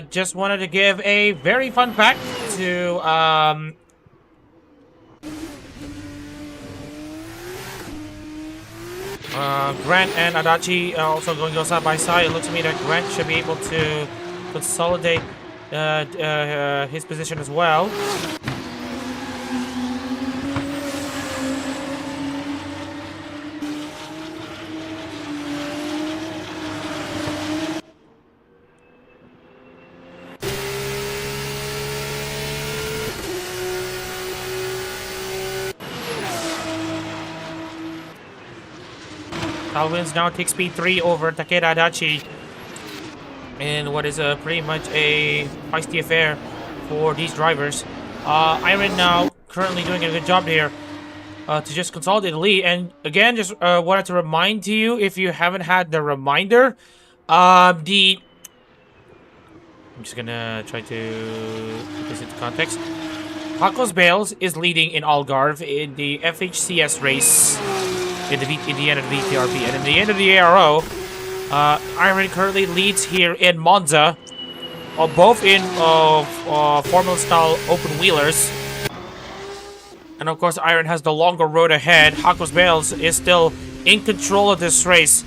just wanted to give a very fun fact to Grant and Adachi also going to go side by side. It looks to me that Grant should be able to consolidate his position as well. Calvin's now takes P3 over Takeda Adachi in what is pretty much a feisty affair for these drivers. Iron now currently doing a good job here to just consolidate the lead. And again, just wanted to remind you, if you haven't had the reminder, I'm just gonna try to put this into context. Pacos Bales is leading in Algarve in the FHCS race. In the end of the VTRP, and in the end of the ARO, Iron currently leads here in Monza, both in Formula style open wheelers, and of course Iron has the longer road ahead. Hakos Bales is still in control of this race,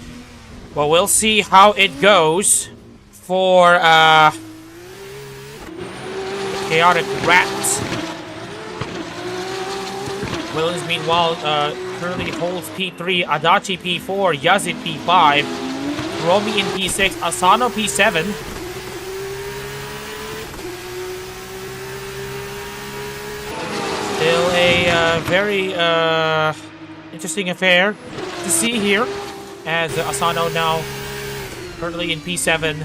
but we'll see how it goes for Chaotic Rat. Williams, meanwhile, currently holds P3, Adachi P4, Yazid P5, Romy in P6, Asano P7. Still a very interesting affair to see here, as Asano now currently in P7,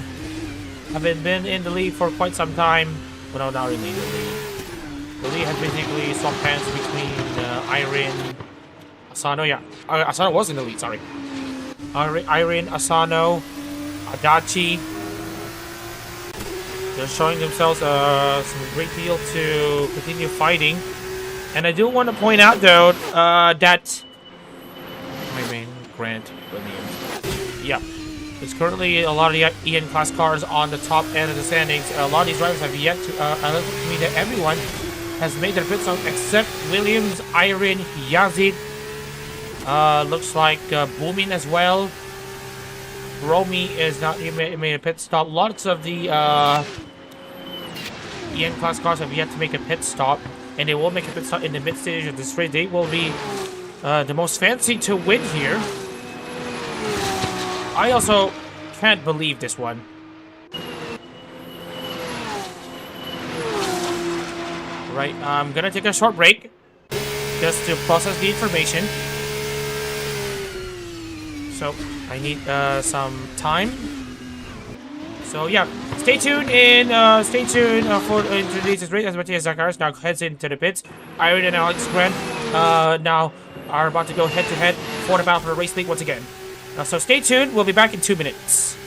having been in the lead for quite some time. Well, no, not really in the lead. The lead has basically swapped hands between Iron, Asano, yeah. Asano was in the lead, sorry. Iron, Asano, Adachi. They're showing themselves some great deal to continue fighting. And I do want to point out, though, that... My main, Grant Williams. Yeah. There's currently a lot of EN class cars on the top end of the standings. A lot of these drivers have yet to. I look to me that everyone has made their pit stop except Williams, Iron, Yazid. Looks like Boomin as well. Romy is not made a pit stop. Lots of the EN class cars have yet to make a pit stop, and they will make a pit stop in the mid stage of this race. They will be the most fancy to win here. I also can't believe this one. Right, I'm gonna take a short break just to process the information. So I need some time. So yeah, stay tuned for today's race as Matthias Carz now heads into the pits. Iron and Alex Grant now are about to go head to head for the battle for the race league once again. So stay tuned. We'll be back in 2 minutes.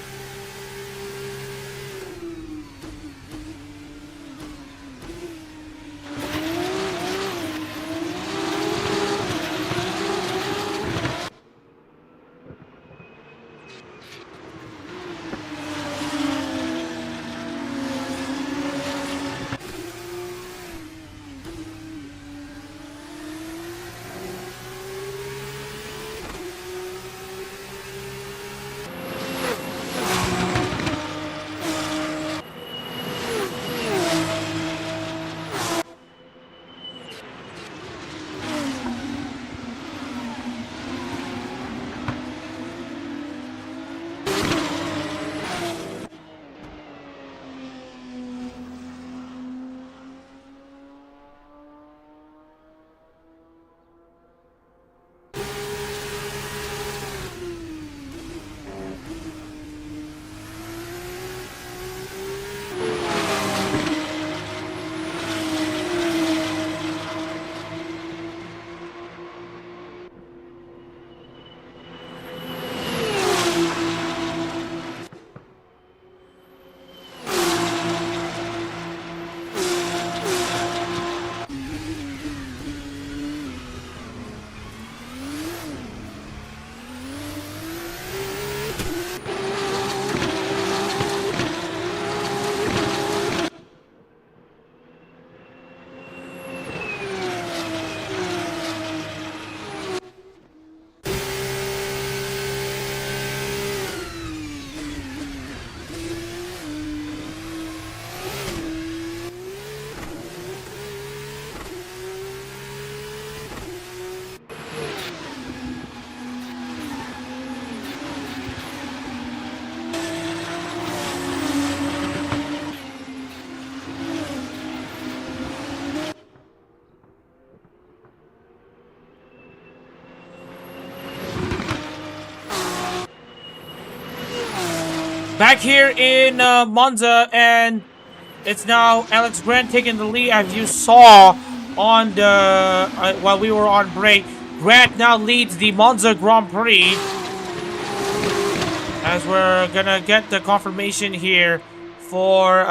Back here in Monza, and it's now Alex Grant taking the lead, as you saw on the while we were on break. Grant now leads the Monza Grand Prix, as we're gonna get the confirmation here for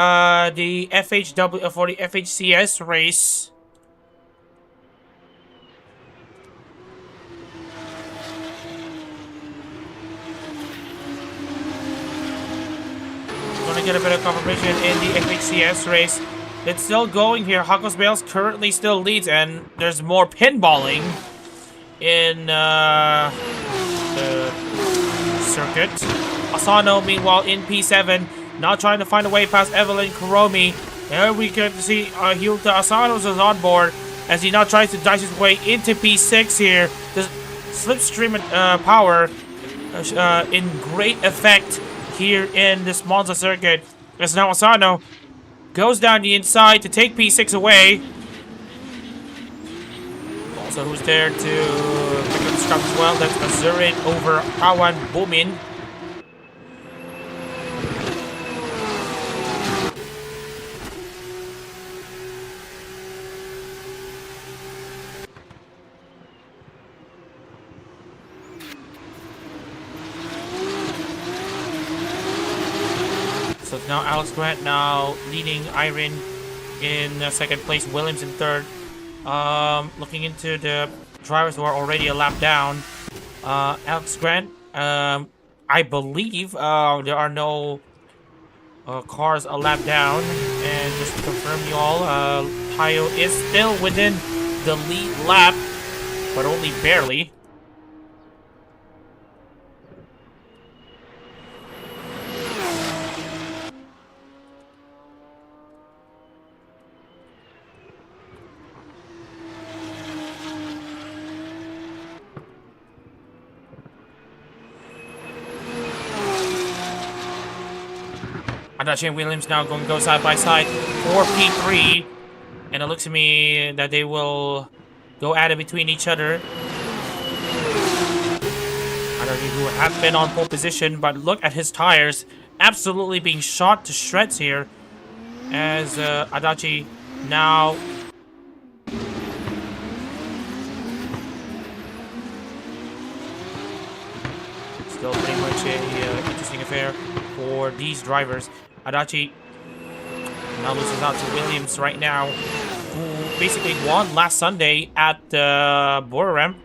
the FHCS race. Get a bit of confirmation in the FHCS race. It's still going here. Hakos Bales currently still leads, and there's more pinballing in the circuit. Asano, meanwhile, in P7, now trying to find a way past Evelyn Kuromi. There we get to see Hyuta Asano's is on board as he now tries to dice his way into P6 here. The slipstream power in great effect here in this Monza circuit, as now Asano goes down the inside to take P6 away. Also, who's there to pick up the scraps as well? That's Azurin over Awan Bumin. So now Alex Grant now leading Iron in second place, Williams in third. Looking into the drivers who are already a lap down. Alex Grant, Iron I believe there are no cars a lap down. And just to confirm you all, Pyyer is still within the lead lap, but only barely. Adachi and Williams now going to go side by side for P3. And it looks to me that they will go at it between each other. Adachi, who have been on pole position, but look at his tires. Absolutely being shot to shreds here. As Adachi now... Still pretty much a interesting affair for these drivers. Adachi now loses out to Williams right now, who basically won last Sunday at Borram.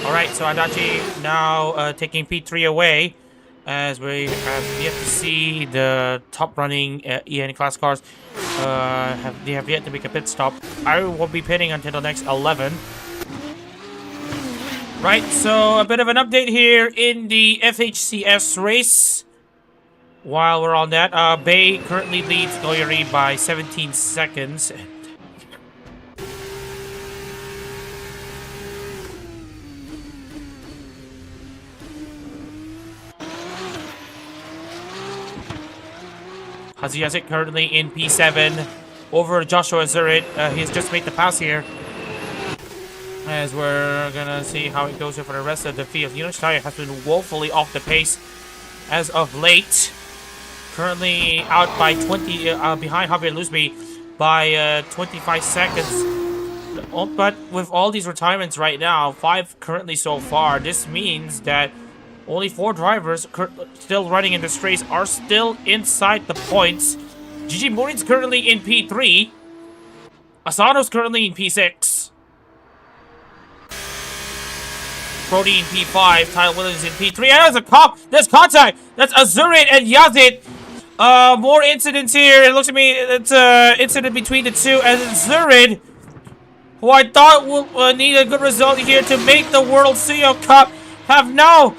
Alright, so Adachi now taking P3 away, as we have yet to see the top running EN class cars. They have yet to make a pit stop. I will be pitting until the next 11. Right, so a bit of an update here in the FHCS race. While we're on that, Bay currently leads Goyeri by 17 seconds. Haziyazik currently in P7 over Joshua Zurit. He's just made the pass here. As we're gonna see how it goes here for the rest of the field. Yunus-Taya has been woefully off the pace as of late. Currently out by 20, behind Javier Luzbi by 25 seconds. But with all these retirements right now, 5 currently so far, this means that only 4 drivers still running in this race are still inside the points. Gigi Morin's currently in P3. Asano's currently in P6. Brody in P5. Tyler Williams in P3. And there's contact. That's Azurit and Yazid. More incidents here. It looks to me it's an incident between the two. And Azurit, who I thought will need a good result here to make the World CEO Cup, have now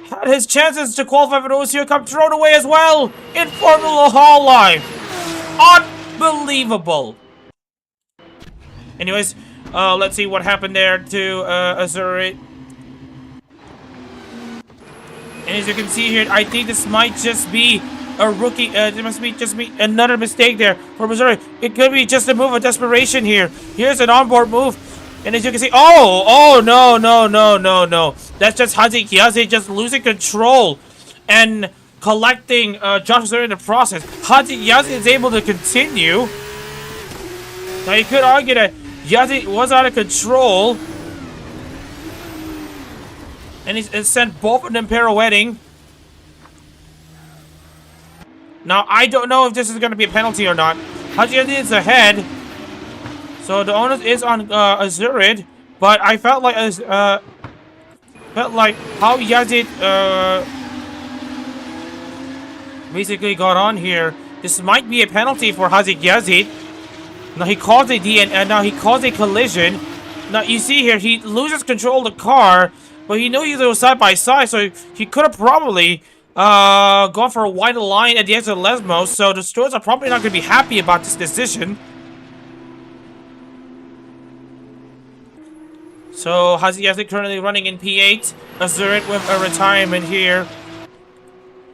had his chances to qualify for the OCO Cup thrown away as well in Formula Hololive. Unbelievable. Anyways, let's see what happened there to Azurit. And as you can see here, I think this might just be a rookie. There must be just another mistake there for Missouri. It could be just a move of desperation here. Here's an onboard move. And as you can see, oh, no. That's just Hazi Kiazi just losing control and collecting Josh Zuri in the process. Hazi Kiazi is able to continue. Now you could argue that Yazi was out of control. And he's sent both of them pirouetting. Now, I don't know if this is going to be a penalty or not. Hazi Kiazi is ahead. So the onus is on Azurid, but I felt like how Yazid basically got on here. This might be a penalty for Hazik Yazid. Now he caused a now he caused a collision. Now you see here, he loses control of the car, but he knows they were side by side, so he could have probably gone for a wider line at the exit of Lesmos. So the stewards are probably not going to be happy about this decision. So Haziasi currently running in P8. Azurit with a retirement here.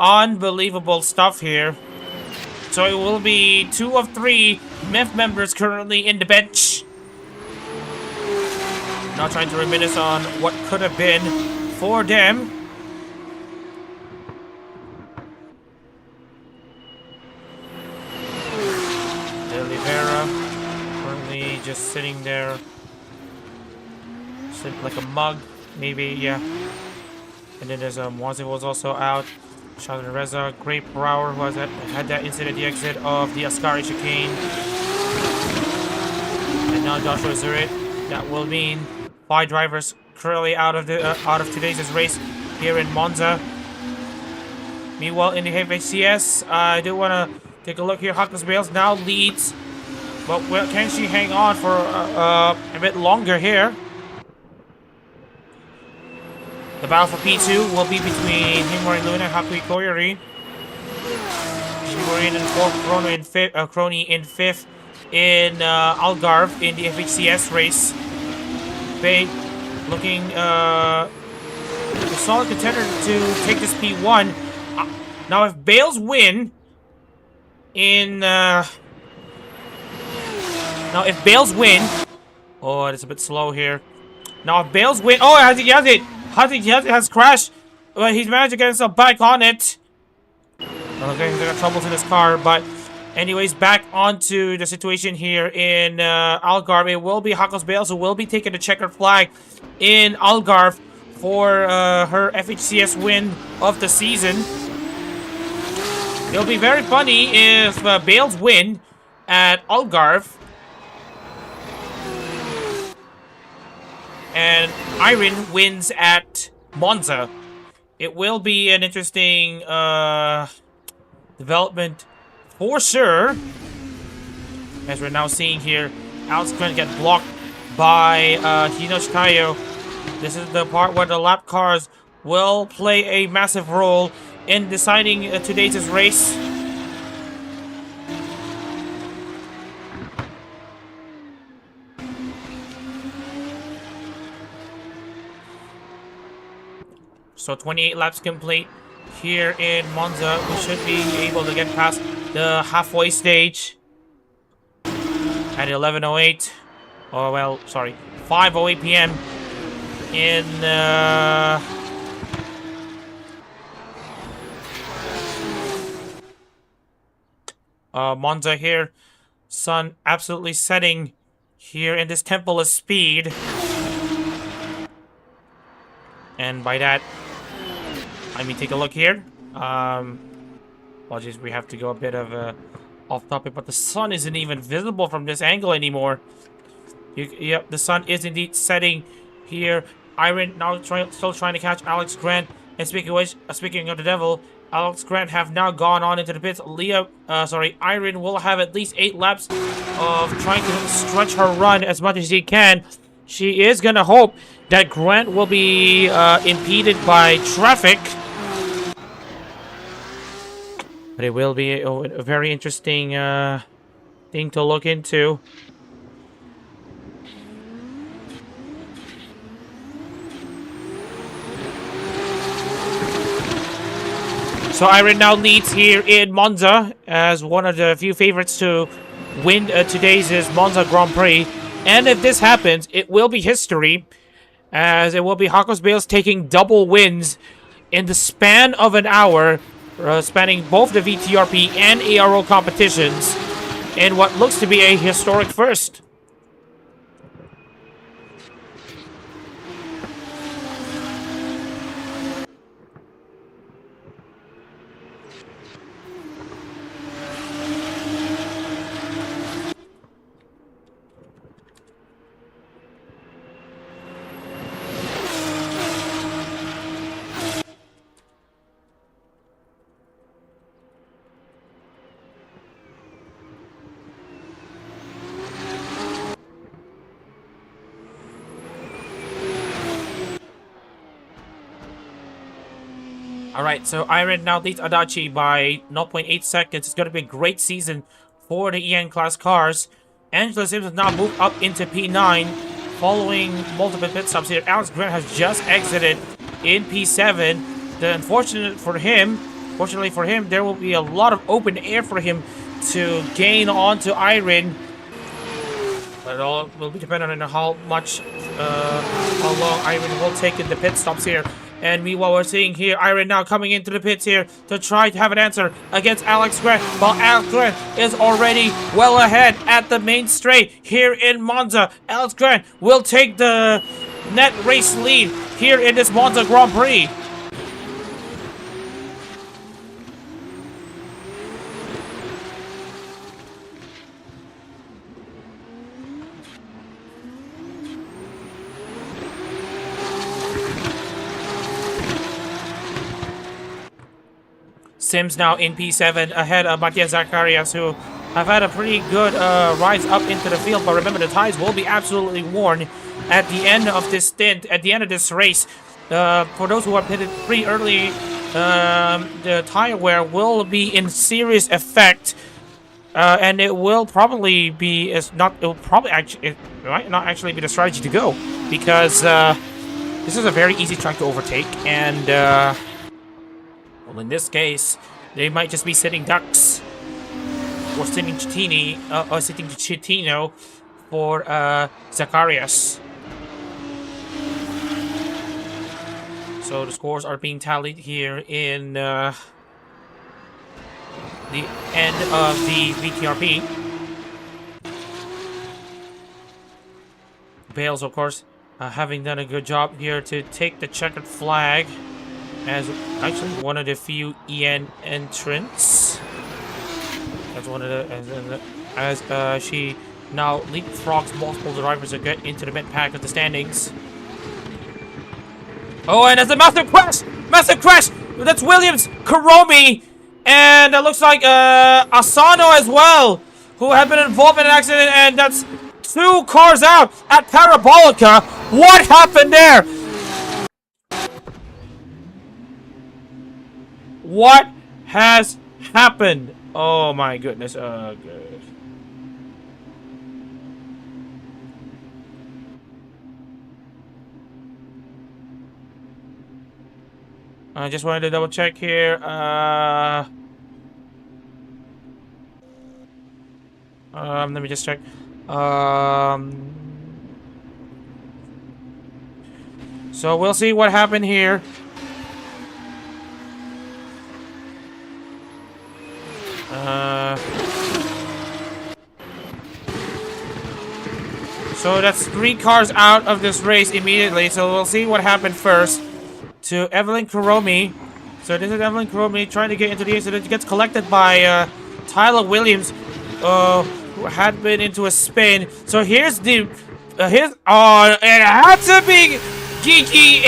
Unbelievable stuff here. So it will be 2 of 3 MEF members currently in the bench. Now trying to reminisce on what could have been for them. De Oliveira currently just sitting there. Sitting like a mug, maybe, yeah. And then there's Mwazi was also out. Shadow Reza, Great Brower, who had that incident at the exit of the Ascari chicane. And now Joshua Zurit. That will mean 5 drivers currently out of today's race here in Monza. Meanwhile, in the FHCS, I do want to take a look here. Hakkels Bales now leads, but can she hang on for a bit longer here? The battle for P2 will be between Himori Luna and Hakui Koyori. Himori in 4th, Crony in 5th in Algarve in the FHCS race. Bay looking a solid contender to take this P1. Now if Bales win in oh, it's a bit slow here. Now if Bales win, oh, has it. Hazi has crashed, but he's managed to get himself back on it. Okay, he's got troubles in his car, but anyways, back onto the situation here in Algarve. It will be Hakkels Bales who will be taking the checkered flag in Algarve for her FHCS win of the season. It'll be very funny if Bales win at Algarve and Irene wins at Monza. It will be an interesting development for sure. As we're now seeing here, Alex Grant get blocked by Hino Shikayo. This is the part where the lap cars will play a massive role in deciding today's race. So 28 laps complete here in Monza. We should be able to get past the halfway stage at 11:08. Oh, well, sorry, 5:08 p.m. in Monza here. Sun absolutely setting here in this Temple of Speed. And by that, let me take a look here. Apologies, we have to go a bit of off topic, but the sun isn't even visible from this angle anymore. Yep, the sun is indeed setting here. Iron now still trying to catch Alex Grant. And speaking of the devil, Alex Grant have now gone on into the pits. Iron will have at least 8 laps of trying to stretch her run as much as she can. She is gonna hope that Grant will be impeded by traffic. But it will be a very interesting thing to look into. So Iron now leads here in Monza as one of the few favorites to win today's Monza Grand Prix. And if this happens, it will be history, as it will be Hakkels Bales taking double wins in the span of an hour, spanning both the VTRP and ARO competitions, in what looks to be a historic first. Alright, so Iron now leads Adachi by 0.8 seconds. It's going to be a great season for the EN class cars. Angela Sims has now moved up into P9 following multiple pit stops here. Alex Grant has just exited in P7. Fortunately for him, there will be a lot of open air for him to gain onto Iron. But it all will be dependent on how long Iron will take in the pit stops here. And meanwhile, we're seeing here Iron now coming into the pits here to try to have an answer against Alex Grant. While Alex Grant is already well ahead at the main straight here in Monza. Alex Grant will take the net race lead here in this Monza Grand Prix. Sims now in P7 ahead of Matthias Zacharias, who have had a pretty good rise up into the field. But remember, the tires will be absolutely worn at the end of this stint, at the end of this race. For those who are pitted pretty early, the tire wear will be in serious effect. And it will probably be, it might not actually be the strategy to go. Because this is a very easy track to overtake. And well, in this case, they might just be sitting ducks, or sitting Chitino for Zacharias. So the scores are being tallied here in the end of the VTRP. Bales, of course, having done a good job here to take the checkered flag as actually one of the few EN entrants. That's one of the as she now leapfrogs multiple drivers to get into the mid pack of the standings. Oh, and there's a massive crash! Massive crash! That's Williams, Kuromi, and it looks like Asano as well, who have been involved in an accident, and that's 2 cars out at Parabolica. What happened there? What has happened? Oh my goodness. Good. I just wanted to double check here. Let me just check. So we'll see what happened here. So that's 3 cars out of this race immediately. So we'll see what happened first to Evelyn Kuromi. So this is Evelyn Kuromi trying to get into the incident. It gets collected by Tyler Williams, who had been into a spin. So here's the it had to be Gigi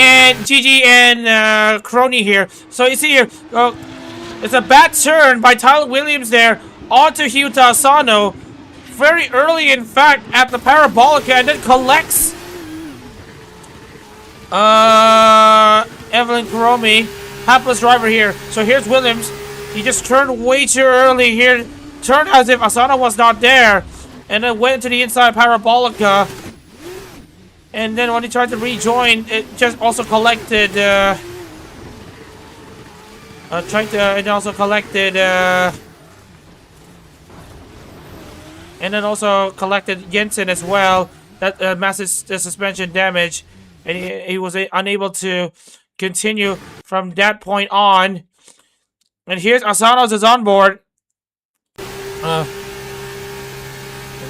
and Crony here. So you see here, it's a bad turn by Tyler Williams there onto Hyuta Asano. Very early, in fact, at the Parabolica, and then collects Evelyn Kuromi, hapless driver here. So here's Williams. He just turned way too early here. Turned as if Asano was not there, and then went to the inside Parabolica. And then when he tried to rejoin, it just also collected. It also collected. And then also collected Jensen as well. That massive suspension damage, and he was unable to continue from that point on. And here's Asano's is on board. We'll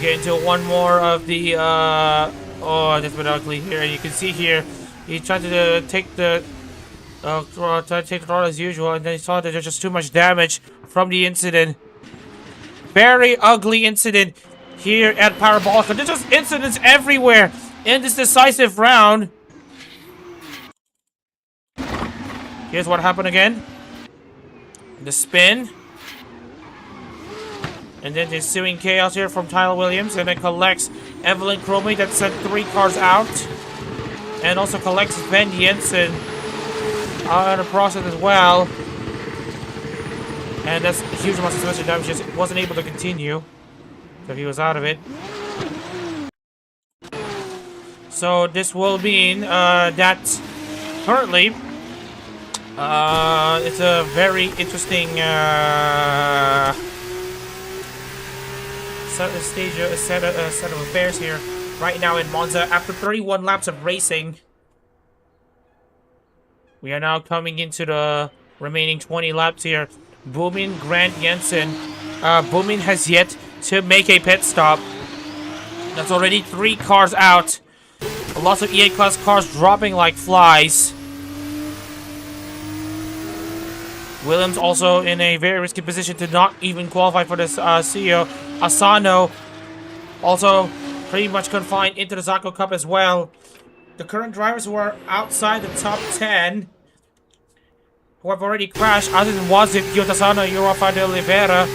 get into one more of the oh, that's been ugly here. And you can see here he tried to take the throttle as usual, and then he saw that there's just too much damage from the incident. Very ugly incident here at Parabolica. There's just incidents everywhere in this decisive round. Here's what happened again. The spin. And then the ensuing chaos here from Tyler Williams. And then collects Evelyn Kuromi that sent 3 cars out. And also collects Ben Jensen. out of the process as well. And that's a huge amount of suspension damage. Just wasn't able to continue. So he was out of it. So this will mean that currently it's a very interesting set of affairs here right now in Monza. After 31 laps of racing, we are now coming into the remaining 20 laps here. Boomin, Grant, Jensen. Boomin has yet to make a pit stop. That's already 3 cars out. Lots of E8 class cars dropping like flies. Williams also in a very risky position to not even qualify for this CEO. Asano also pretty much confined into the Zacco Cup as well. The current drivers who are outside the top 10, who have already crashed, other than Wazip, Giotasano, Rafa de Oliveira,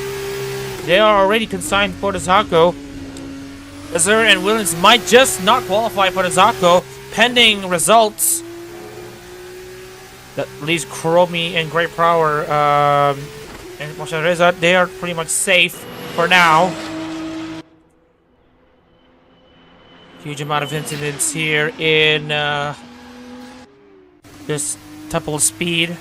they are already consigned for the Zacco. Azur and Williams might just not qualify for the Zacco, pending results. That leaves Kuromi and Great Power and Moshareza. They are pretty much safe for now. Huge amount of incidents here in this Temple Speed.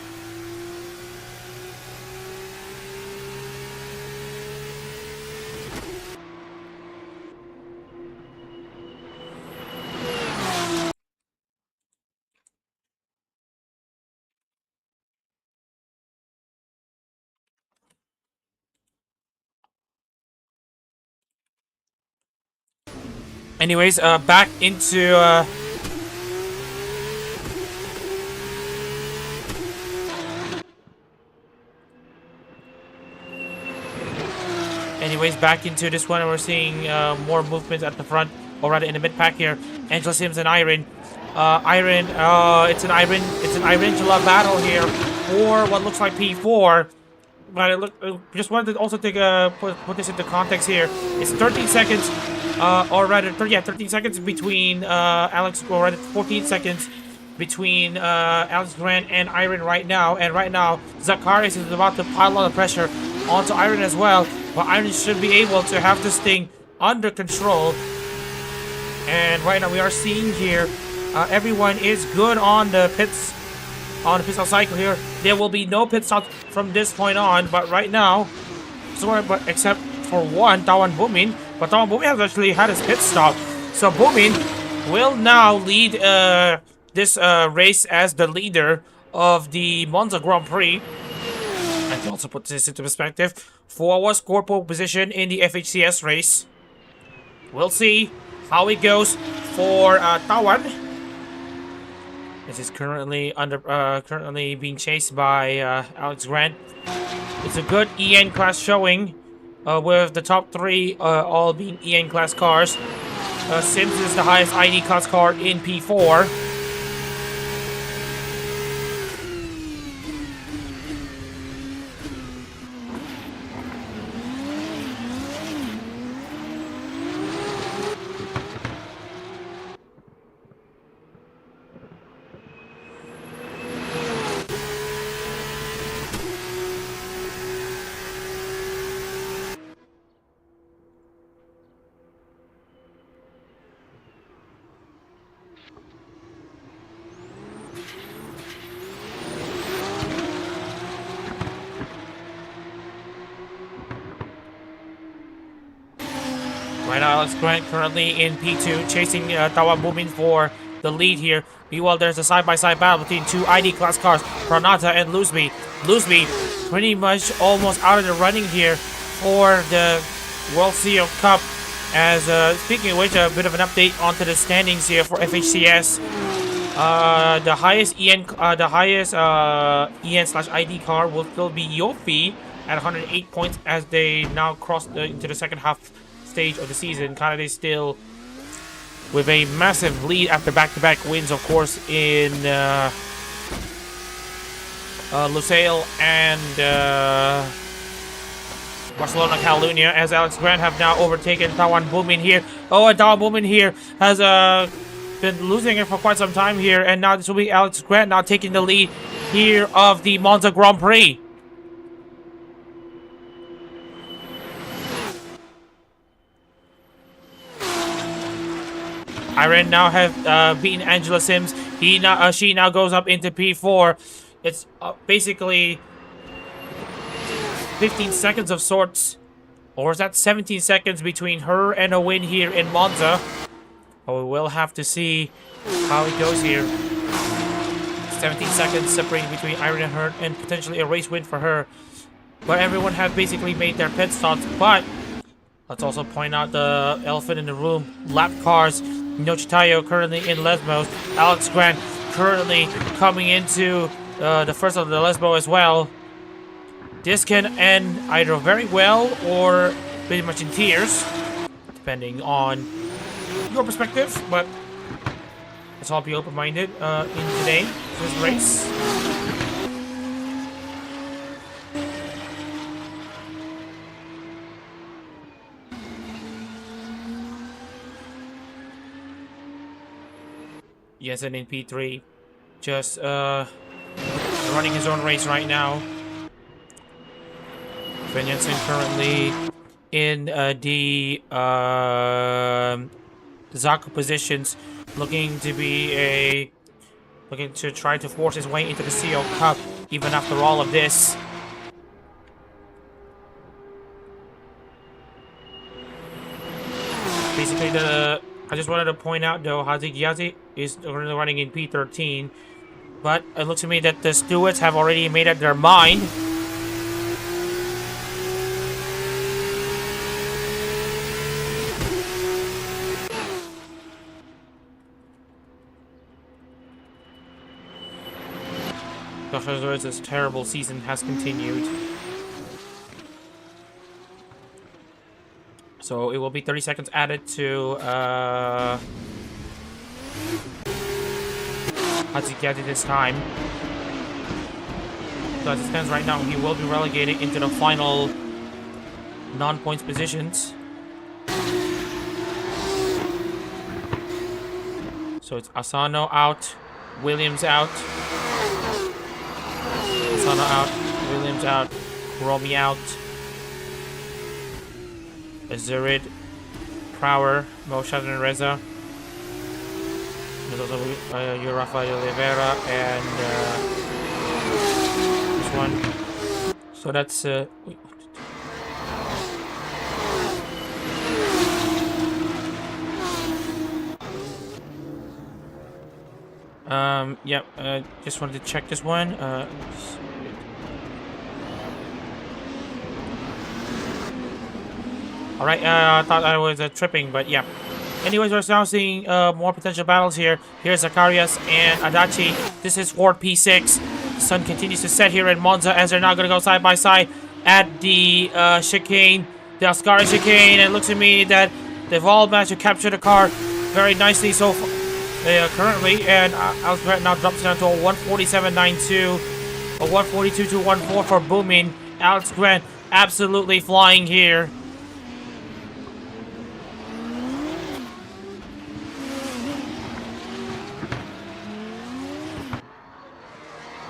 Anyways, back into this one, and we're seeing more movements at the front, or rather in the mid pack here. Angela Sims and Iron. It's an Irangela battle here for what looks like P4. But just wanted to also take put this into context here. It's 13 seconds. Or rather, 13 seconds between Alex, or rather 14 seconds between Alex Grant and Iron right now. And right now, Zacharias is about to pile on the pressure onto Iron as well. But Iron should be able to have this thing under control. And right now, we are seeing here, everyone is good on the pit stop cycle here. There will be no pit stop from this point on. But right now, except for one, Tawan Boomin. But Tawan Boomin has actually had his pit stop. So Boomin will now lead this race as the leader of the Monza Grand Prix. I can also put this into perspective. For was score pole position in the FHCS race. We'll see how it goes for Tawan. This is currently being chased by Alex Grant. It's a good EN class showing. With the top 3 all being EN class cars. Sims is the highest ID class car in P4. Right now, Alex Grant currently in P2, chasing Tawan Boomin for the lead here. Meanwhile, there's a side-by-side battle between 2 ID class cars, Pranata and Lusby. Lusby pretty much almost out of the running here for the World CEO Cup. As speaking of which, a bit of an update onto the standings here for FHCS. The highest EN/ID car will still be Yofi at 108 points as they now cross into the second half stage of the season. Canada still with a massive lead after back-to-back wins, of course, in Lusail and Barcelona, Catalunya, as Alex Grant have now overtaken Tawan Boomin here. Oh, and Tawan Boomin here has been losing it for quite some time here, and now this will be Alex Grant now taking the lead here of the Monza Grand Prix. Iron now have beaten Angela Sims. She now goes up into P4. It's basically 15 seconds of sorts. Or is that 17 seconds between her and a win here in Monza? But we will have to see how it goes here. 17 seconds separating between Iron and her, and potentially a race win for her. But everyone have basically made their pit stops. But let's also point out the elephant in the room. Lap cars. Nochitayo currently in Lesbos. Alex Grant currently coming into the first of the Lesbo as well. This can end either very well or pretty much in tears, depending on your perspective. But let's all be open-minded in this race. Yes, and in P3, just running his own race right now. Sven Jensen currently in the Zaku positions, looking to try to force his way into the CO Cup, even after all of this. Basically, I just wanted to point out though, Hazigiazi is currently running in P13, but it looks to me that the stewards have already made up their mind. Josh's terrible season has continued. So it will be 30 seconds added to Hatsukiyati this time. So as it stands right now, he will be relegated into the final non-points positions. So it's Asano out, Williams out. Asano out, Williams out, Romy out. Azurid, Prower, Moshad and Reza. There's also Rafael Oliveira and this one. So that's just wanted to check this one. Alright, I thought I was tripping, but yeah. Anyways, we're now seeing more potential battles here. Here's Zacharias and Adachi. This is for P6. The sun continues to set here in Monza as they're now going to go side by side at the chicane, the Ascari chicane. And it looks to me that they've all managed to capture the car very nicely so far, currently. And Alex Grant now drops down to a 147.92, a 142.214 for Booming. Alex Grant absolutely flying here.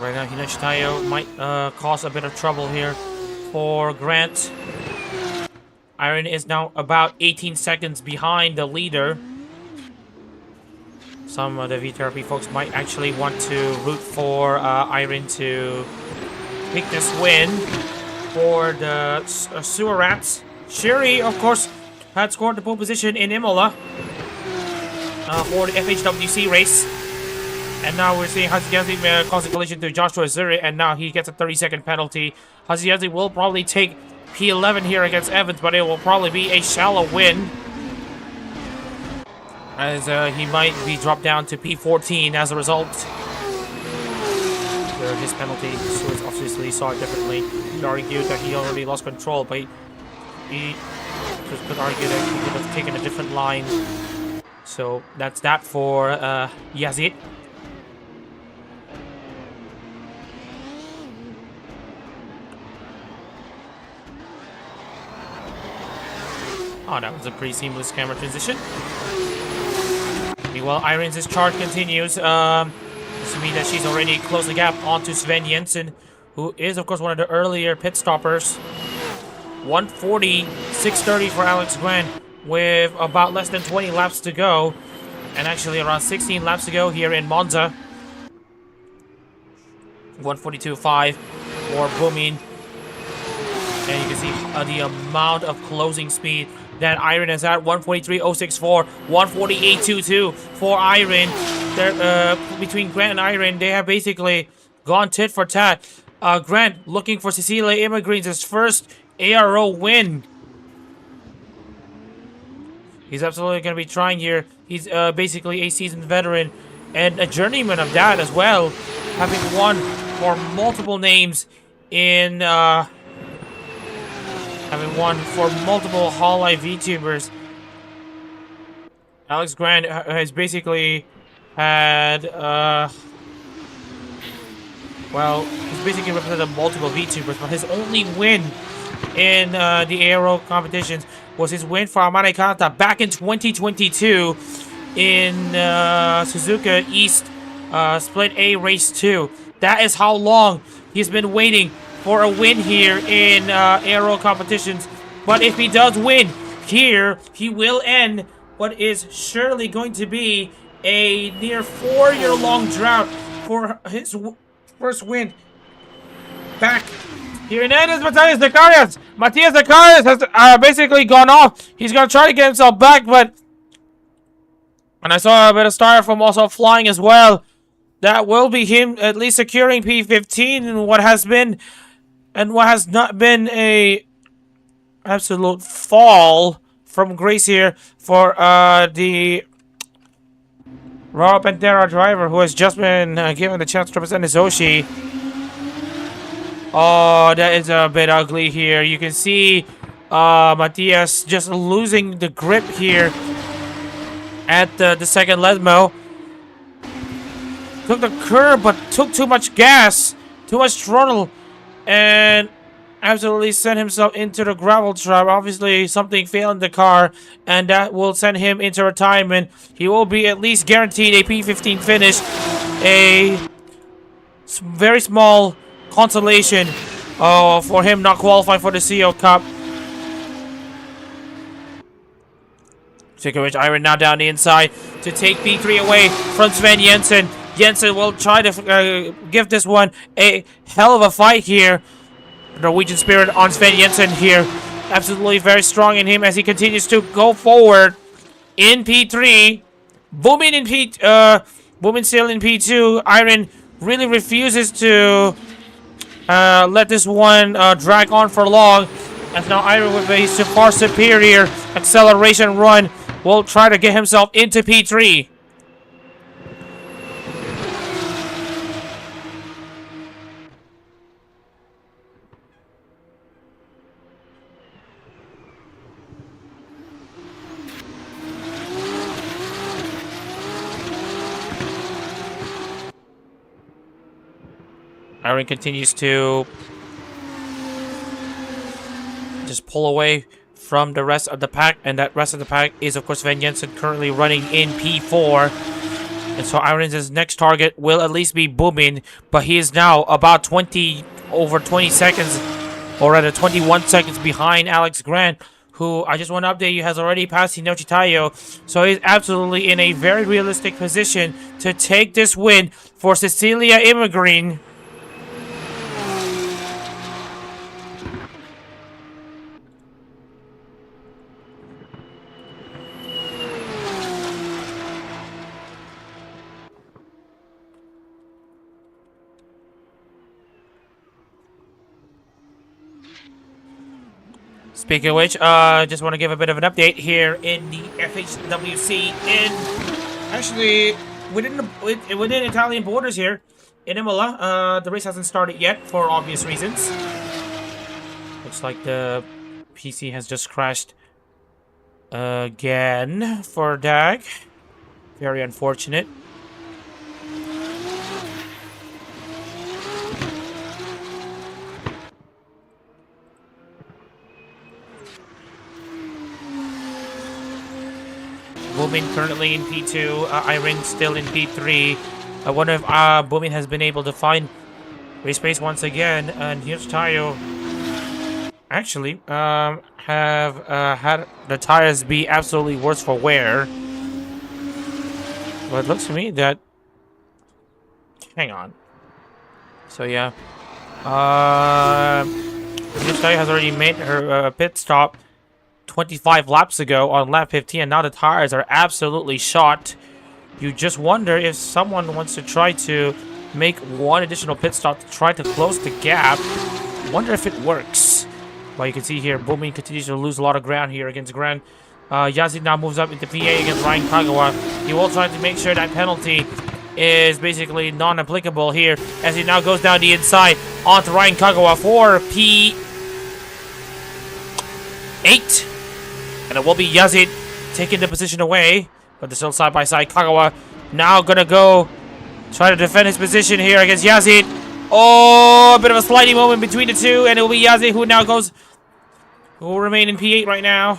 Right now, Hinashitayo might cause a bit of trouble here for Grant. Iron is now about 18 seconds behind the leader. Some of the V-Therapy folks might actually want to root for Iron to pick this win for the Sewer Rats. Shiri, of course, had scored the pole position in Imola for the FHWC race. And now we're seeing Haziyazi causing collision to Joshua Zuri, and now he gets a 30-second penalty. Haziyazi will probably take P11 here against Evans, but it will probably be a shallow win, as he might be dropped down to P14 as a result. Where his penalty, Stewards obviously saw it differently. He argued that he already lost control, but he just could argue that he could have taken a different line. So that's that for Yazid. Oh, that was a pretty seamless camera transition. Meanwhile, Iron's charge continues. to me that she's already closed the gap onto Sven Jensen, who is, of course, one of the earlier pit stoppers. 140, 630 for Alex Grant with about less than 20 laps to go. And actually around 16 laps to go here in Monza. 142.5 for Boomin. And you can see the amount of closing speed that Iron is at. 143.064, 148.22 for Iron. Between Grant and Iron, they have basically gone tit for tat. Grant looking for Cecilia Immergreen's first ARO win. He's absolutely going to be trying here. He's basically a seasoned veteran and a journeyman of that as well, having won for multiple names in having won for multiple Hololive VTubers. Alex Grant has basically had well, he's basically represented multiple VTubers, but his only win in the aero competitions was his win for Amane Kanta back in 2022 in Suzuka East Split A Race 2. That is how long he's been waiting for a win here in aero competitions. But if he does win here, he will end what is surely going to be a near 4-year-long drought for his first win back. Here in it is Matthias Zakarias. Matthias Zakarias has basically gone off. He's going to try to get himself back, but... And I saw a bit of styrofoam also flying as well. That will be him at least securing P15 in what has been... And what has not been a... absolute fall from grace here for the... Raw Pantera driver who has just been given the chance to represent Isoshi. Oh, that is a bit ugly here. You can see Matthias just losing the grip here at the second Lesmo. Took the curb, but took too much gas, too much throttle, and absolutely sent himself into the gravel trap. Obviously, something failed in the car, and that will send him into retirement. He will be at least guaranteed a P15 finish, a very small consolation for him not qualifying for the CO Cup. Speaking of which, Iron now down the inside to take P3 away from Sven Jensen. Jensen will try to give this one a hell of a fight here. Norwegian Spirit on Sven Jensen here. Absolutely very strong in him as he continues to go forward in P3. Boomin still in P2. Iron really refuses to let this one drag on for long. As now Iron with a far superior acceleration run will try to get himself into P3. Iron continues to just pull away from the rest of the pack, and that rest of the pack is, of course, Sven Jensen currently running in P4. And so Iron's next target will at least be Boomin, but he is now about over 20 seconds, or rather 21 seconds behind Alex Grant, who I just want to update you has already passed Hinochi Taiyo. So he's absolutely in a very realistic position to take this win for Cecilia Immergreen. Speaking of which, just want to give a bit of an update here in the FHWC actually within Italian borders here in Imola. The race hasn't started yet for obvious reasons. Looks like the PC has just crashed again for DAG. Very unfortunate. Boomin currently in P2, Iron still in P3. I wonder if Boomin has been able to find race pace once again. And here's Tayo. Actually, have had the tires be absolutely worse for wear. But it looks to me that... Hang on. So yeah. This guy has already made her pit stop 25 laps ago on lap 15, and now the tires are absolutely shot. You just wonder if someone wants to try to make one additional pit stop to try to close the gap. Wonder if it works. Well, you can see here, Boomin continues to lose a lot of ground here against Gran. Yazid now moves up into PA against Ryan Kagawa. He will try to make sure that penalty is basically non-applicable here as he now goes down the inside onto Ryan Kagawa for P8. And it will be Yazid taking the position away, but they're still side by side. Kagawa now gonna go try to defend his position here against Yazid. Oh, a bit of a sliding moment between the two, and it will be Yazid who now goes, who will remain in P8 right now.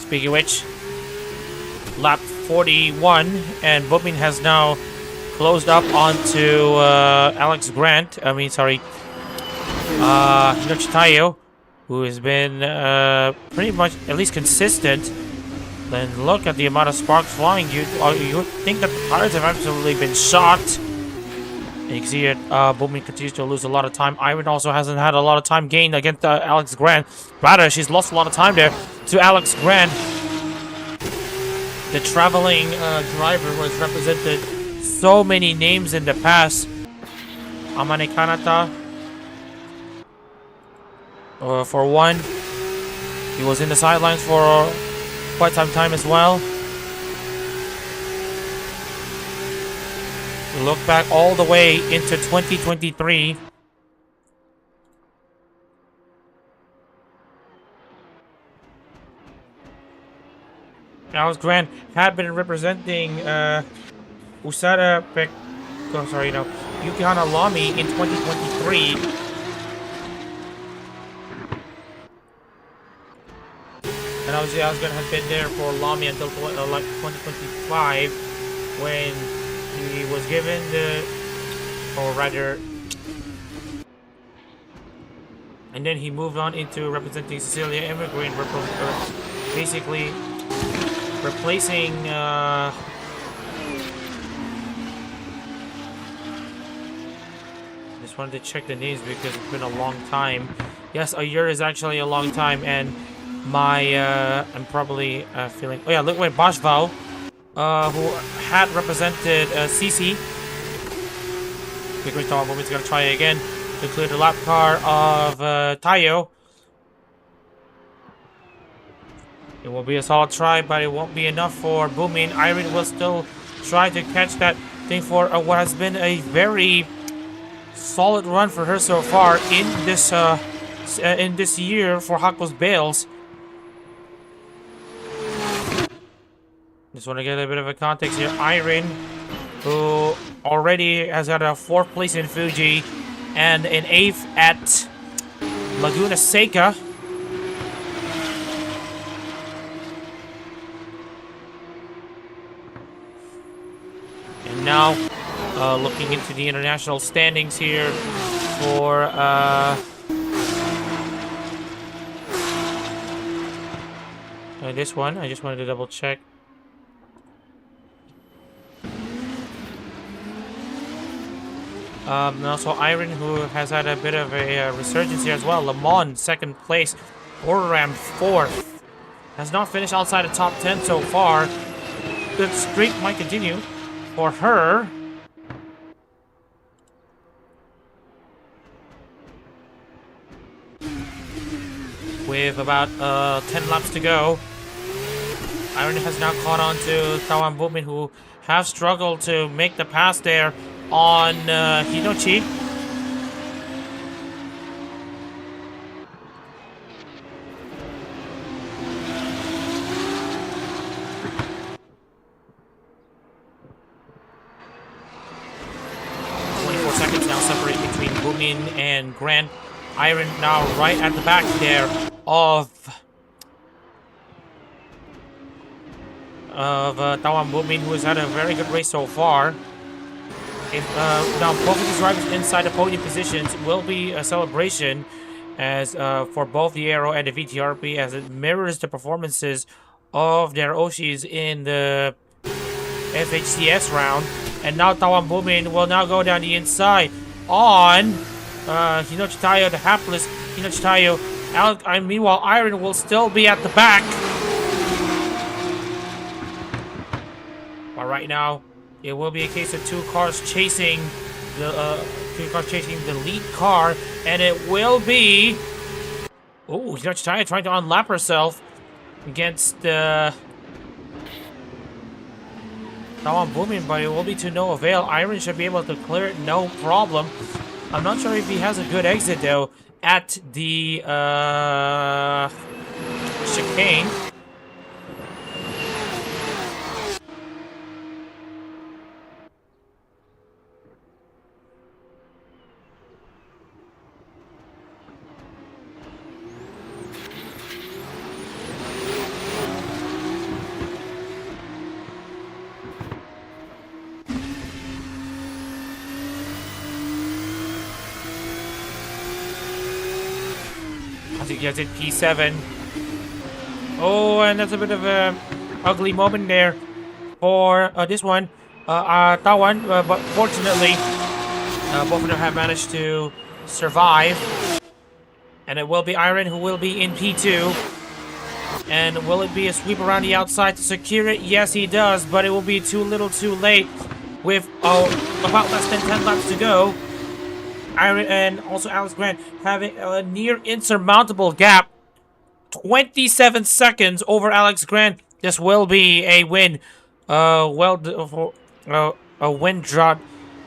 Speaking of which, lap 41, and Boomin has now closed up onto Alex Grant. Hinochi Tayo, who has been pretty much at least consistent. Then look at the amount of sparks flying. You would think that the tires have absolutely been shot. And you can see it. Boomin continues to lose a lot of time. Iron also hasn't had a lot of time gained against Alex Grant. Rather, she's lost a lot of time there to Alex Grant, the traveling driver who has represented so many names in the past. Amane Kanata, for one, he was in the sidelines for quite some time as well. We look back all the way into 2023. Alex Grant had been representing Yukihana Lamy in 2023. And obviously I was going to have been there for Lamy until like 2025 when he was given the, or rather, and then he moved on into representing Cecilia Immigrant, basically replacing just wanted to check the names because it's been a long time. Yes, a year is actually a long time, and my I'm probably feeling, oh yeah, look wait, Bashvao, who had represented CC. Quickly thought Boomin's gonna try again to clear the lap car of Tayo. It will be a solid try, but it won't be enough for Boomin. Irene will still try to catch that thing for what has been a very solid run for her so far in this year for Hakos Bales. Just want to get a bit of a context here. Irene, who already has got a 4th place in Fuji and an 8th at Laguna Seca. And now, looking into the international standings here for this one. I just wanted to double check. And also Irene, who has had a bit of a resurgence here as well. Le Mans, 2nd place. Oram, 4th. Has not finished outside the top 10 so far. the streak might continue for her. With about 10 laps to go, Iron has now caught on to Tawan Bubin, who have struggled to make the pass there on Hinochi. Seconds now separate between Boomin and Grant. Iron now right at the back there of Tawan Boomin, who has had a very good race so far. If now both of these drivers inside the podium positions will be a celebration as for both the Aero and the VTRP, as it mirrors the performances of their Oshis in the FHCS round. And now Tawan Boomin will now go down the inside on Hinochi Tayo, the hapless Hinochi Tayo. Meanwhile, Iron will still be at the back. But right now, it will be a case of two cars chasing the lead car, and it will be Hinochi Tayo trying to unlap herself against Tawan Boomin, but it will be to no avail. Iron should be able to clear it, no problem. I'm not sure if he has a good exit though at the chicane. He gets it P7. Oh, and that's a bit of a ugly moment there for this one. Tawan, but fortunately, both of them have managed to survive. And it will be Iron who will be in P2. And will it be a sweep around the outside to secure it? Yes, he does, but it will be too little too late with about less than 10 laps to go. Iron and also Alex Grant having a near insurmountable gap. 27 seconds over Alex Grant. This will be a win. A win drought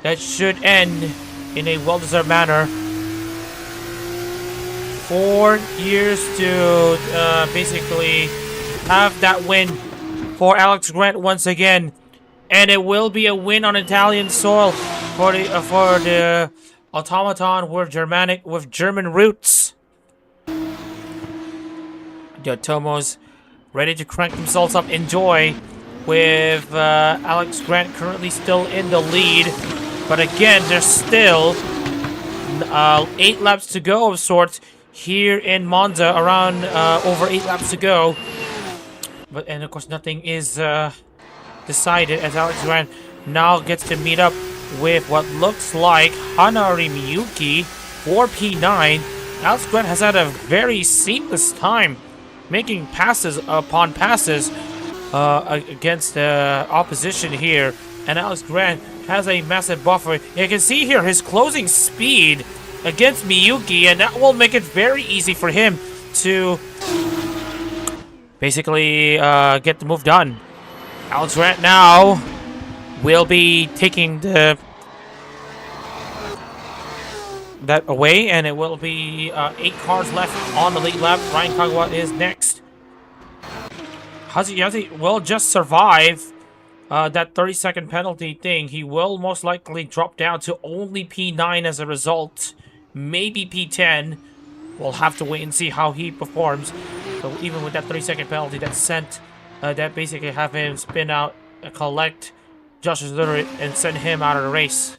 that should end in a well-deserved manner. 4 years to basically have that win for Alex Grant once again. And it will be a win on Italian soil for the automaton with German roots. The Tomos ready to crank themselves up. Enjoy with Alex Grant currently still in the lead. But again, there's still 8 laps to go of sorts here in Monza. Around over 8 laps to go. And of course nothing is decided as Alex Grant now gets to meet up with what looks like Hanari Miyuki for P9. Alex Grant has had a very seamless time making passes upon passes against the opposition here. And Alex Grant has a massive buffer. You can see here his closing speed against Miyuki, and that will make it very easy for him to basically get the move done. Alex Grant now will be taking that away, and it will be 8 cars left on the lead lap. Ryan Kagawa is next. Hazuyazi will just survive that 30-second penalty thing. He will most likely drop down to only P9 as a result. Maybe P10. We'll have to wait and see how he performs. So even with that 30-second penalty that sent, that basically have him spin out, collect Josh's literate, and send him out of the race.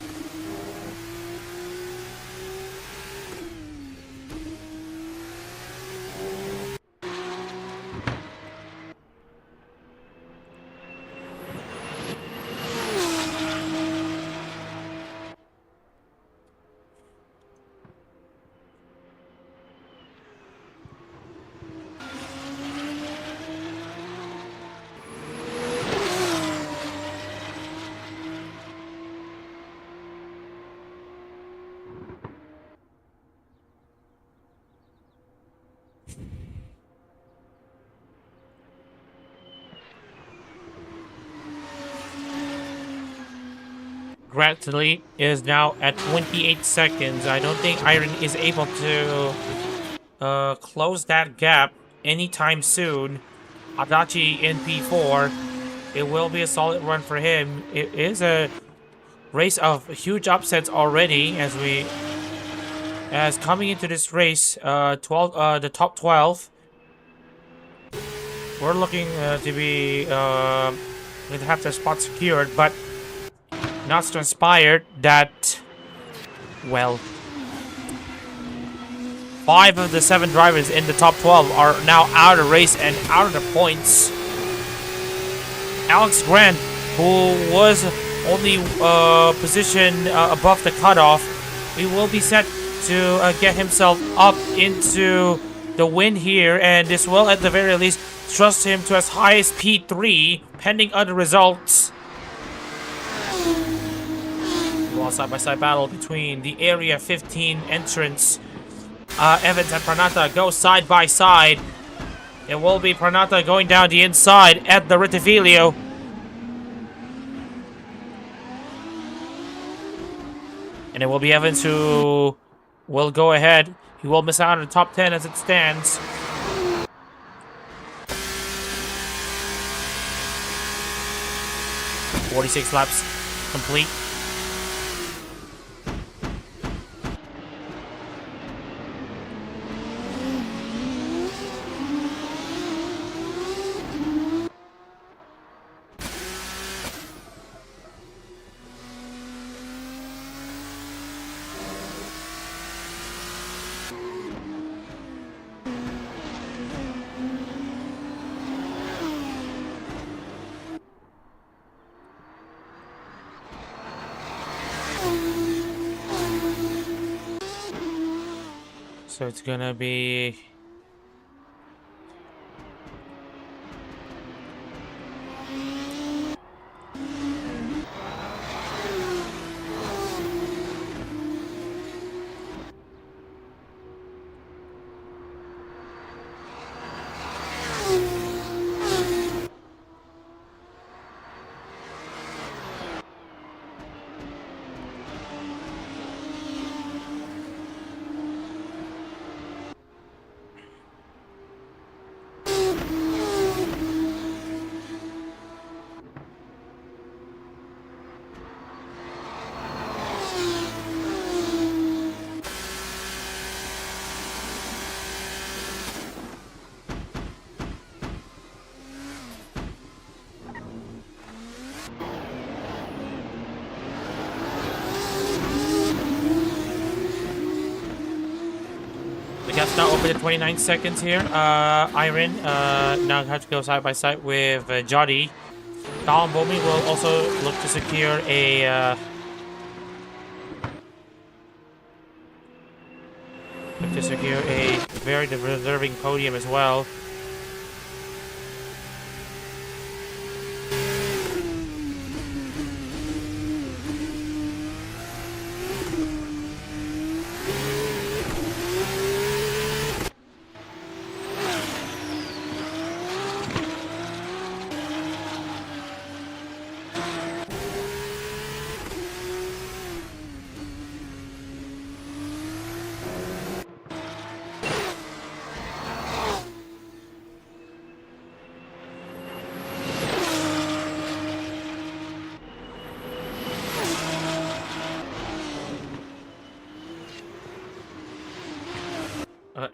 regretfully, is now at 28 seconds. I don't think Iron is able to close that gap anytime soon. Adachi in P4. It will be a solid run for him. It is a race of huge upsets already as coming into this race, the top 12. We're looking to be going to have their spot secured, but not transpired that, well, 5 of the 7 drivers in the top 12 are now out of the race and out of the points. Alex Grant, who was only position above the cutoff, he will be set to get himself up into the win here, and this will at the very least trust him to as high as P3 pending other results. Well, side-by-side battle between the Area 15 entrants. Evans and Pranata go side by side. It will be Pranata going down the inside at the Retivilio. And it will be Evans who will go ahead. He will miss out on the top 10 as it stands. .46 laps complete. So it's gonna be gap's now open at 29 seconds here. Iron now have to go side by side with Jody. Colin Bowman will also look to secure a very deserving podium as well.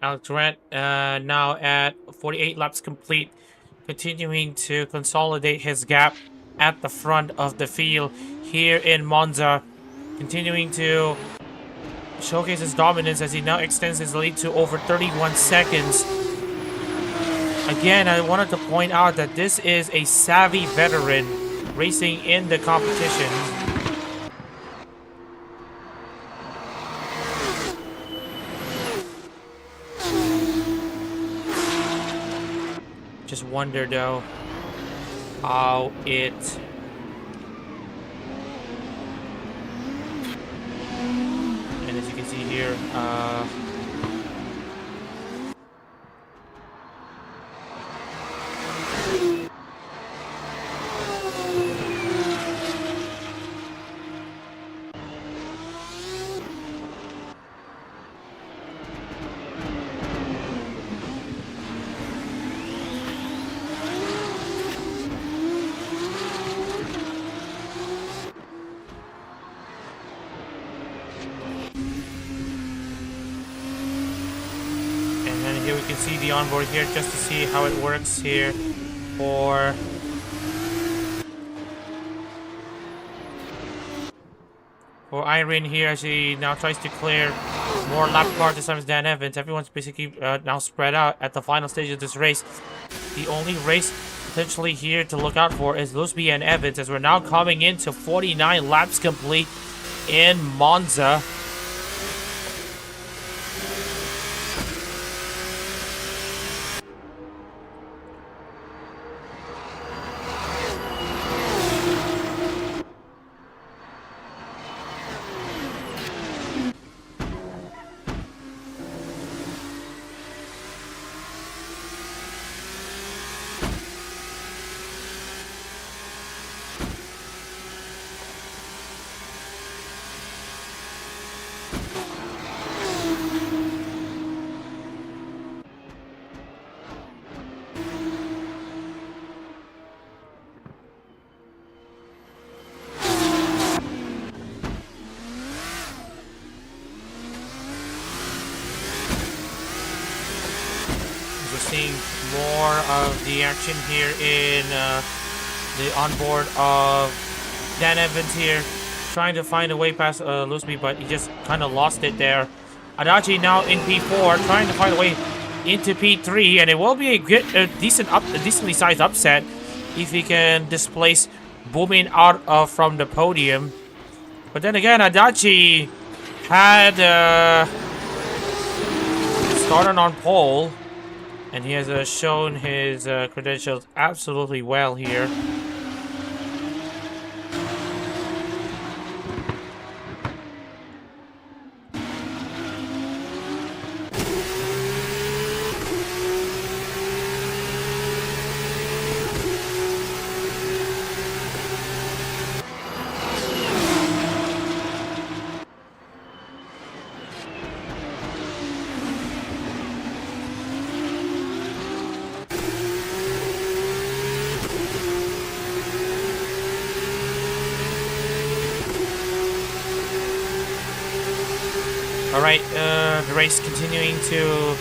Alex Grant now at 48 laps complete, continuing to consolidate his gap at the front of the field here in Monza, continuing to showcase his dominance as he now extends his lead to over 31 seconds. Again, I wanted to point out that this is a savvy veteran racing in the competition. Just wonder though how it and as you can see here And here we can see the onboard here just to see how it works here for Irene here as he now tries to clear more lap cars this time as Dan Evans. Everyone's basically now spread out at the final stage of this race. The only race potentially here to look out for is Lusby and Evans as we're now coming into 49 laps complete in Monza. Seeing more of the action here in the onboard of Dan Evans here, trying to find a way past Lusby, but he just kind of lost it there. Adachi now in P4, trying to find a way into P3, and it will be a decently sized upset if he can displace Boomin out from the podium. But then again, Adachi had started on pole. And he has shown his credentials absolutely well here. Alright, the race continuing to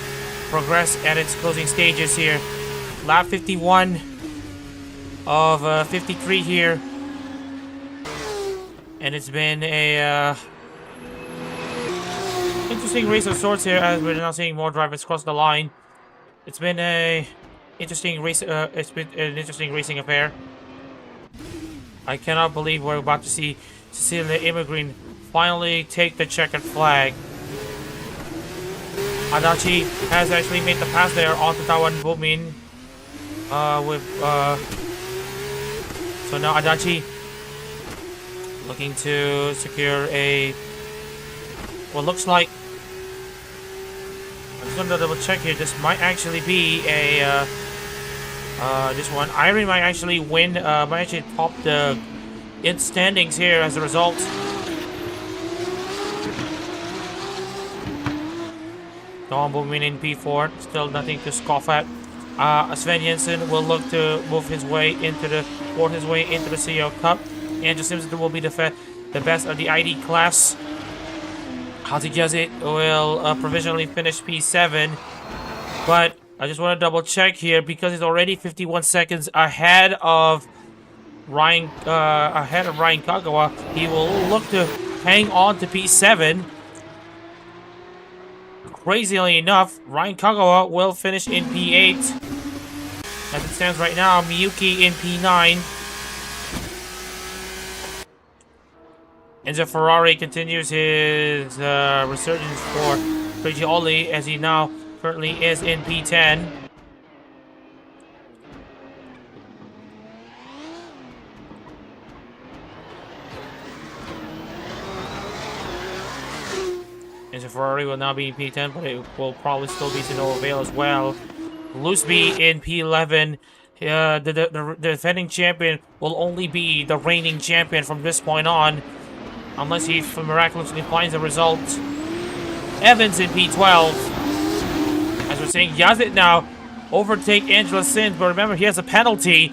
progress at its closing stages here. Lap 51 of 53 here. And it's been a interesting race of sorts here as we're now seeing more drivers cross the line. It's been a interesting race, it's been an interesting racing affair. I cannot believe we're about to see Cecilia Immergreen finally take the checkered flag. Adachi has actually made the pass there onto Tawan Boomin. So now Adachi looking to secure a what looks like. I'm just gonna double check here. This might actually be a this one. Irene might actually win. Might actually top the standings here as a result. Don Boomin in P4, still nothing to scoff at. Sven Jensen will look to move his way into the CEO Cup. Andrew Simpson will be the best of the ID class. Hazi Jazit will provisionally finish P7, but I just want to double check here because he's already 51 seconds ahead of Ryan Kagawa. He will look to hang on to P7. Crazily enough, Ryan Kagawa will finish in P8. As it stands right now, Miyuki in P9. Enzo Ferrari continues his resurgence for Prigioli as he now currently is in P10. Enzo Ferrari will now be in P10, but it will probably still be to no avail as well. Lusby in P11. The defending champion will only be the reigning champion from this point on, unless he miraculously finds a result. Evans in P12. As we're saying, Yazid now overtake Angela Sins, but remember he has a penalty,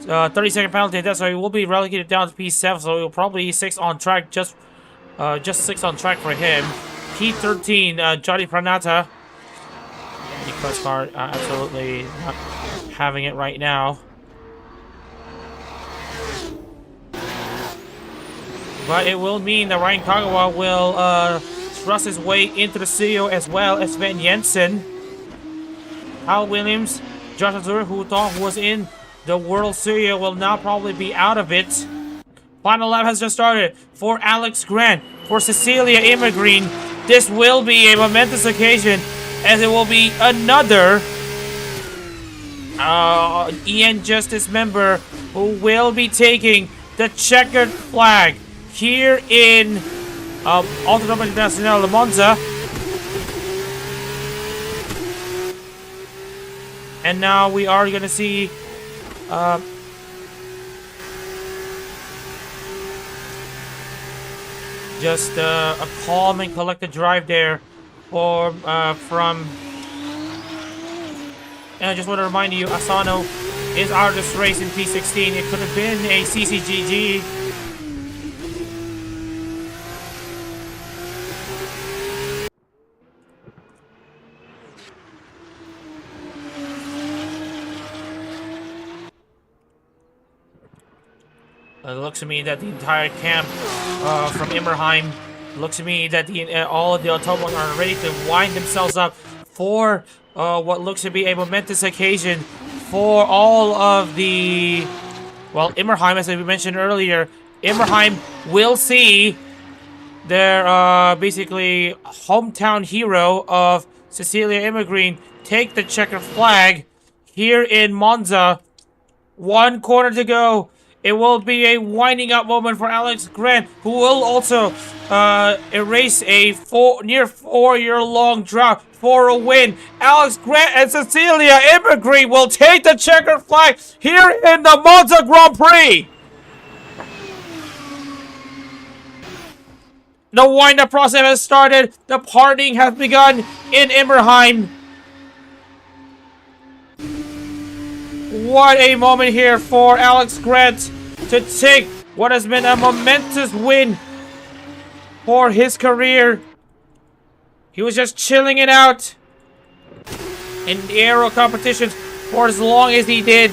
30-second penalty. That's why he will be relegated down to P7. So he'll probably be 6 on track, just 6 on track for him. P13, Johnny Pranata. You press car. Absolutely not having it right now. But it will mean that Ryan Kagawa will thrust his way into the studio as well as Sven Jensen. Hal Williams, Josh Azur, who was in the World Studio, will now probably be out of it. Final lap has just started for Alex Grant, for Cecilia Immergreen. This will be a momentous occasion, as it will be another EN Justice member who will be taking the checkered flag here in Autodromo Internacional de Monza. And now we are going to see just a calm and collected drive there from... And I just want to remind you, Asano is out of this race in P16. It could have been a CCGG. It looks to me that the entire camp from Immerheim looks to me that all of the Autobahn are ready to wind themselves up for what looks to be a momentous occasion for all of the... Well, Immerheim, as we mentioned earlier, Immerheim will see their basically hometown hero of Cecilia Immergreen take the checkered flag here in Monza. 1 corner to go. It will be a winding up moment for Alex Grant, who will also erase a near 4-year-long drought for a win. Alex Grant and Cecilia Immergreen will take the checkered flag here in the Monza Grand Prix. The wind-up process has started. The partying has begun in Immerheim. What a moment here for Alex Grant to take what has been a momentous win for his career. He was just chilling it out in the aero competitions for as long as he did.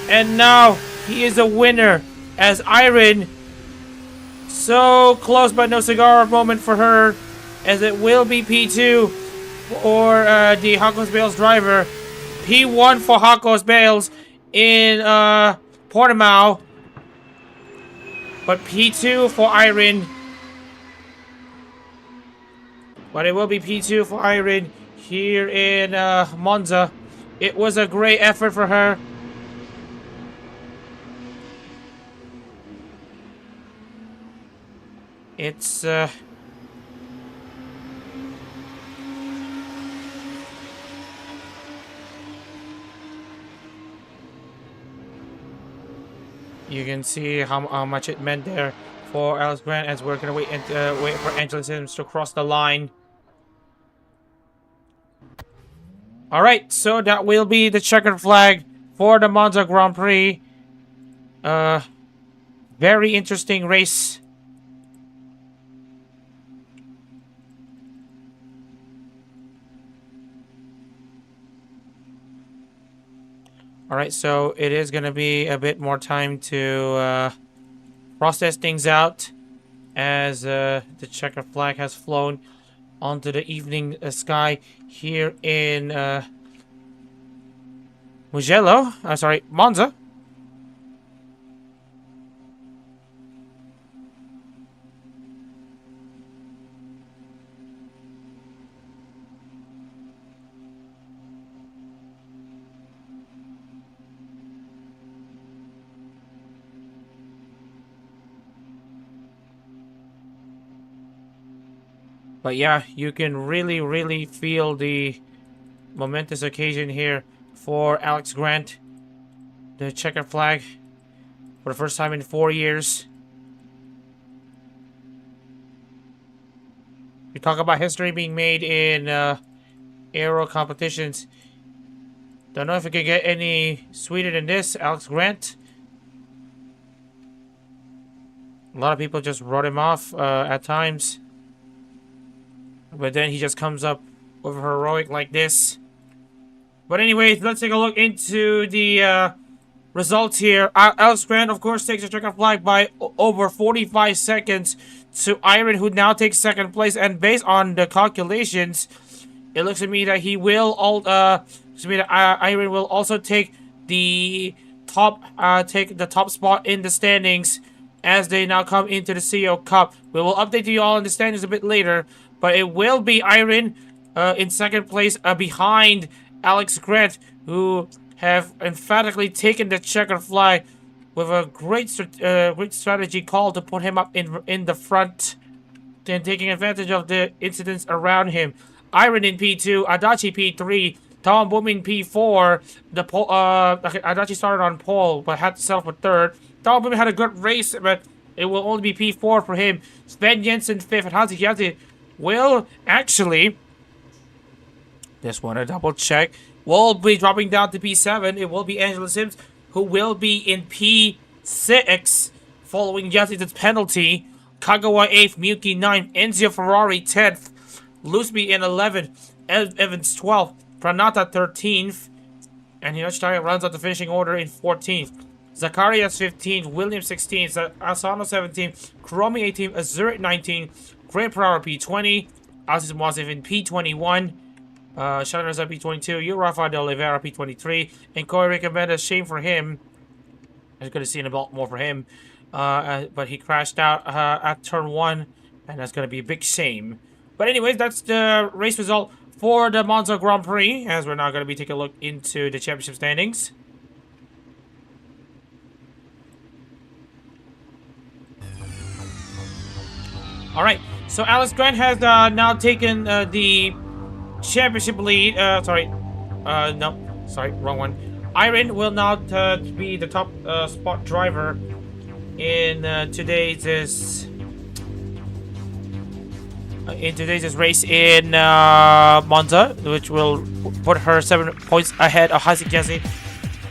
And now he is a winner as Irene. So close but no cigar moment for her, as it will be P2 for the Hakos Bales driver. P1 for Hakos Bales in Portimao, but P2 for Irene. But it will be P2 for Irene here in Monza. It was a great effort for her. It's you can see how much it meant there for Alex Grant, as we're gonna wait for Angela Sims to cross the line. All right, so that will be the checkered flag for the Monza Grand Prix. Very interesting race. All right, so it is going to be a bit more time to process things out, as the checkered flag has flown onto the evening sky here in Monza. But yeah, you can really feel the momentous occasion here for Alex Grant. The checkered flag for the first time in 4 years. We talk about history being made in aero competitions. Don't know if it could get any sweeter than this, Alex Grant. A lot of people just wrote him off at times. But then he just comes up with a heroic like this. But anyways, let's take a look into the results here. Alex Grant, of course, takes the checkered flag by over 45 seconds to Iron, who now takes second place. And based on the calculations, it looks to me that he will Iron will also take the top spot in the standings as they now come into the CEO Cup. We will update you all on the standings a bit later, but it will be Iron in second place behind Alex Grant, who have emphatically taken the checkered flag with a great strategy call to put him up in the front, then taking advantage of the incidents around him. Iron in P2, Adachi P3, Tom Boom in P4. Adachi started on pole, but had to settle for third. Tom Boom had a good race, but it will only be P4 for him. Sven Jensen 5th, and Hansi Kiati will actually, just want to double check, will be dropping down to P7. It will be Angela Sims, who will be in P6 following Yasu's penalty. Kagawa 8th, Miyuki 9th, Enzio Ferrari 10th, Lusby in 11th, Evans 12th, Pranata 13th, and Hinoshitaya runs out the finishing order in 14th. Zacharias 15th, Williams 16th, Asano 17th, Kuromi 18th, Azuri 19th, Great Power P20, Aziz Mwazif in P21, Shannon at P22, Rafa de Oliveira P23, and Corey recommended shame for him. I was going to see a lot more for him, but he crashed out at turn 1, and that's going to be a big shame. But anyways, that's the race result for the Monza Grand Prix, as we're now going to be taking a look into the championship standings. Alright, so Alex Grant has now taken the championship lead. Wrong one. Iron will now be the top spot driver in today's race in Monza, which will put her 7 points ahead of Hasekasi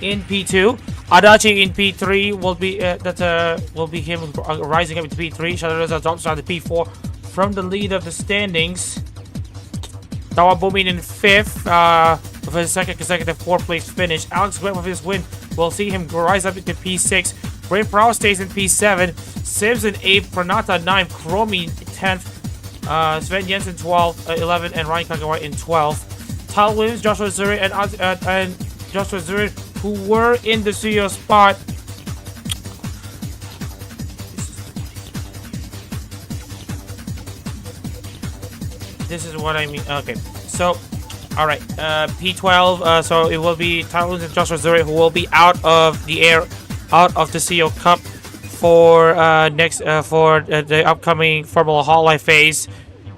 in P2. Adachi in P3 will be him rising up into P3. Shadowreza drops down to P4 from the lead of the standings. Tawabumin in 5th with his second consecutive 4th place finish. Alex Grant with his win will see him rise up into P6. Brave Prow stays in P7. Sims in 8th. Pranata 9th. Kuromi 10th. Sven Jensen 12th, 11th, and Ryan Kagawa in 12th. Tal Williams, Joshua Zuri, and Joshua Zuri, who were in the CEO spot. This is what I mean. Okay, so, all right, P12. So it will be Tal Williams and Joshua Zuri, who will be out of the CEO Cup for the upcoming Formula Hololive phase.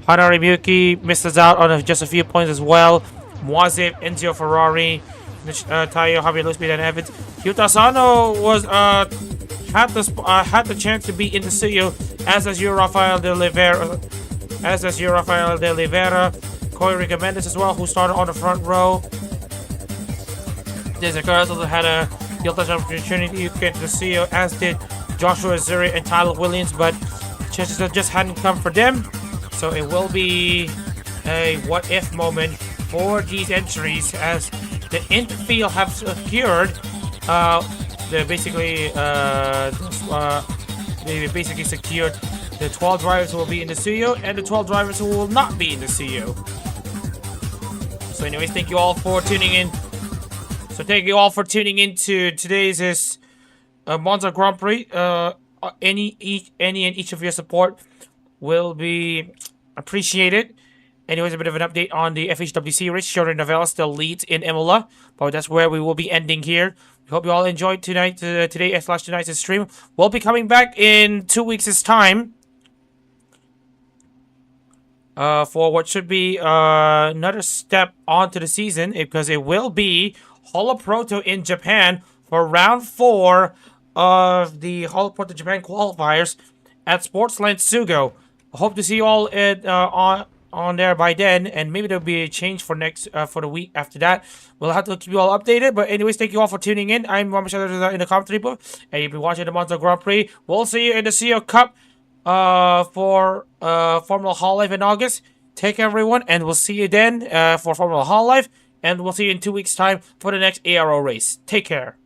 Hanari Miyuki misses out on just a few points as well. Mwazif, Enzio Ferrari, Tayo, Javier Lusby, and Evans. Yuta Asano was had the chance to be in the studio, as does Rafael de Oliveira, Corey Mendes as well, who started on the front row. There's a Carz also had a guilty opportunity to get to the studio, as did Joshua Zuri and Tyler Williams, but chances just hadn't come for them. So it will be a what-if moment for these entries, as the infield have secured they basically secured the 12 drivers who will be in the studio and the 12 drivers who will not be in the studio. So anyways, thank you all for tuning in. To today's Monza Grand Prix. Any and each of your support will be appreciated. Anyways, a bit of an update on the FHWC race. Jordan Novella still leads in Imola, but that's where we will be ending here. We hope you all enjoyed tonight's stream. We'll be coming back in 2 weeks' time for what should be another step onto the season, because it will be Holoproto in Japan for round 4 of the Holoproto Japan qualifiers at Sportsland Sugo. I hope to see you all on there by then, and maybe there'll be a change for the week after that. We'll have to keep you all updated, but anyways, thank you all for tuning in. I'm Mama Shadow in the commentary booth, and you've been watching the Monza Grand Prix. We'll see you in the CEO Cup for Formula Hololive in August. Take care, everyone, and we'll see you then for Formula Hololive, and we'll see you in 2 weeks' time for the next ARO race. Take care.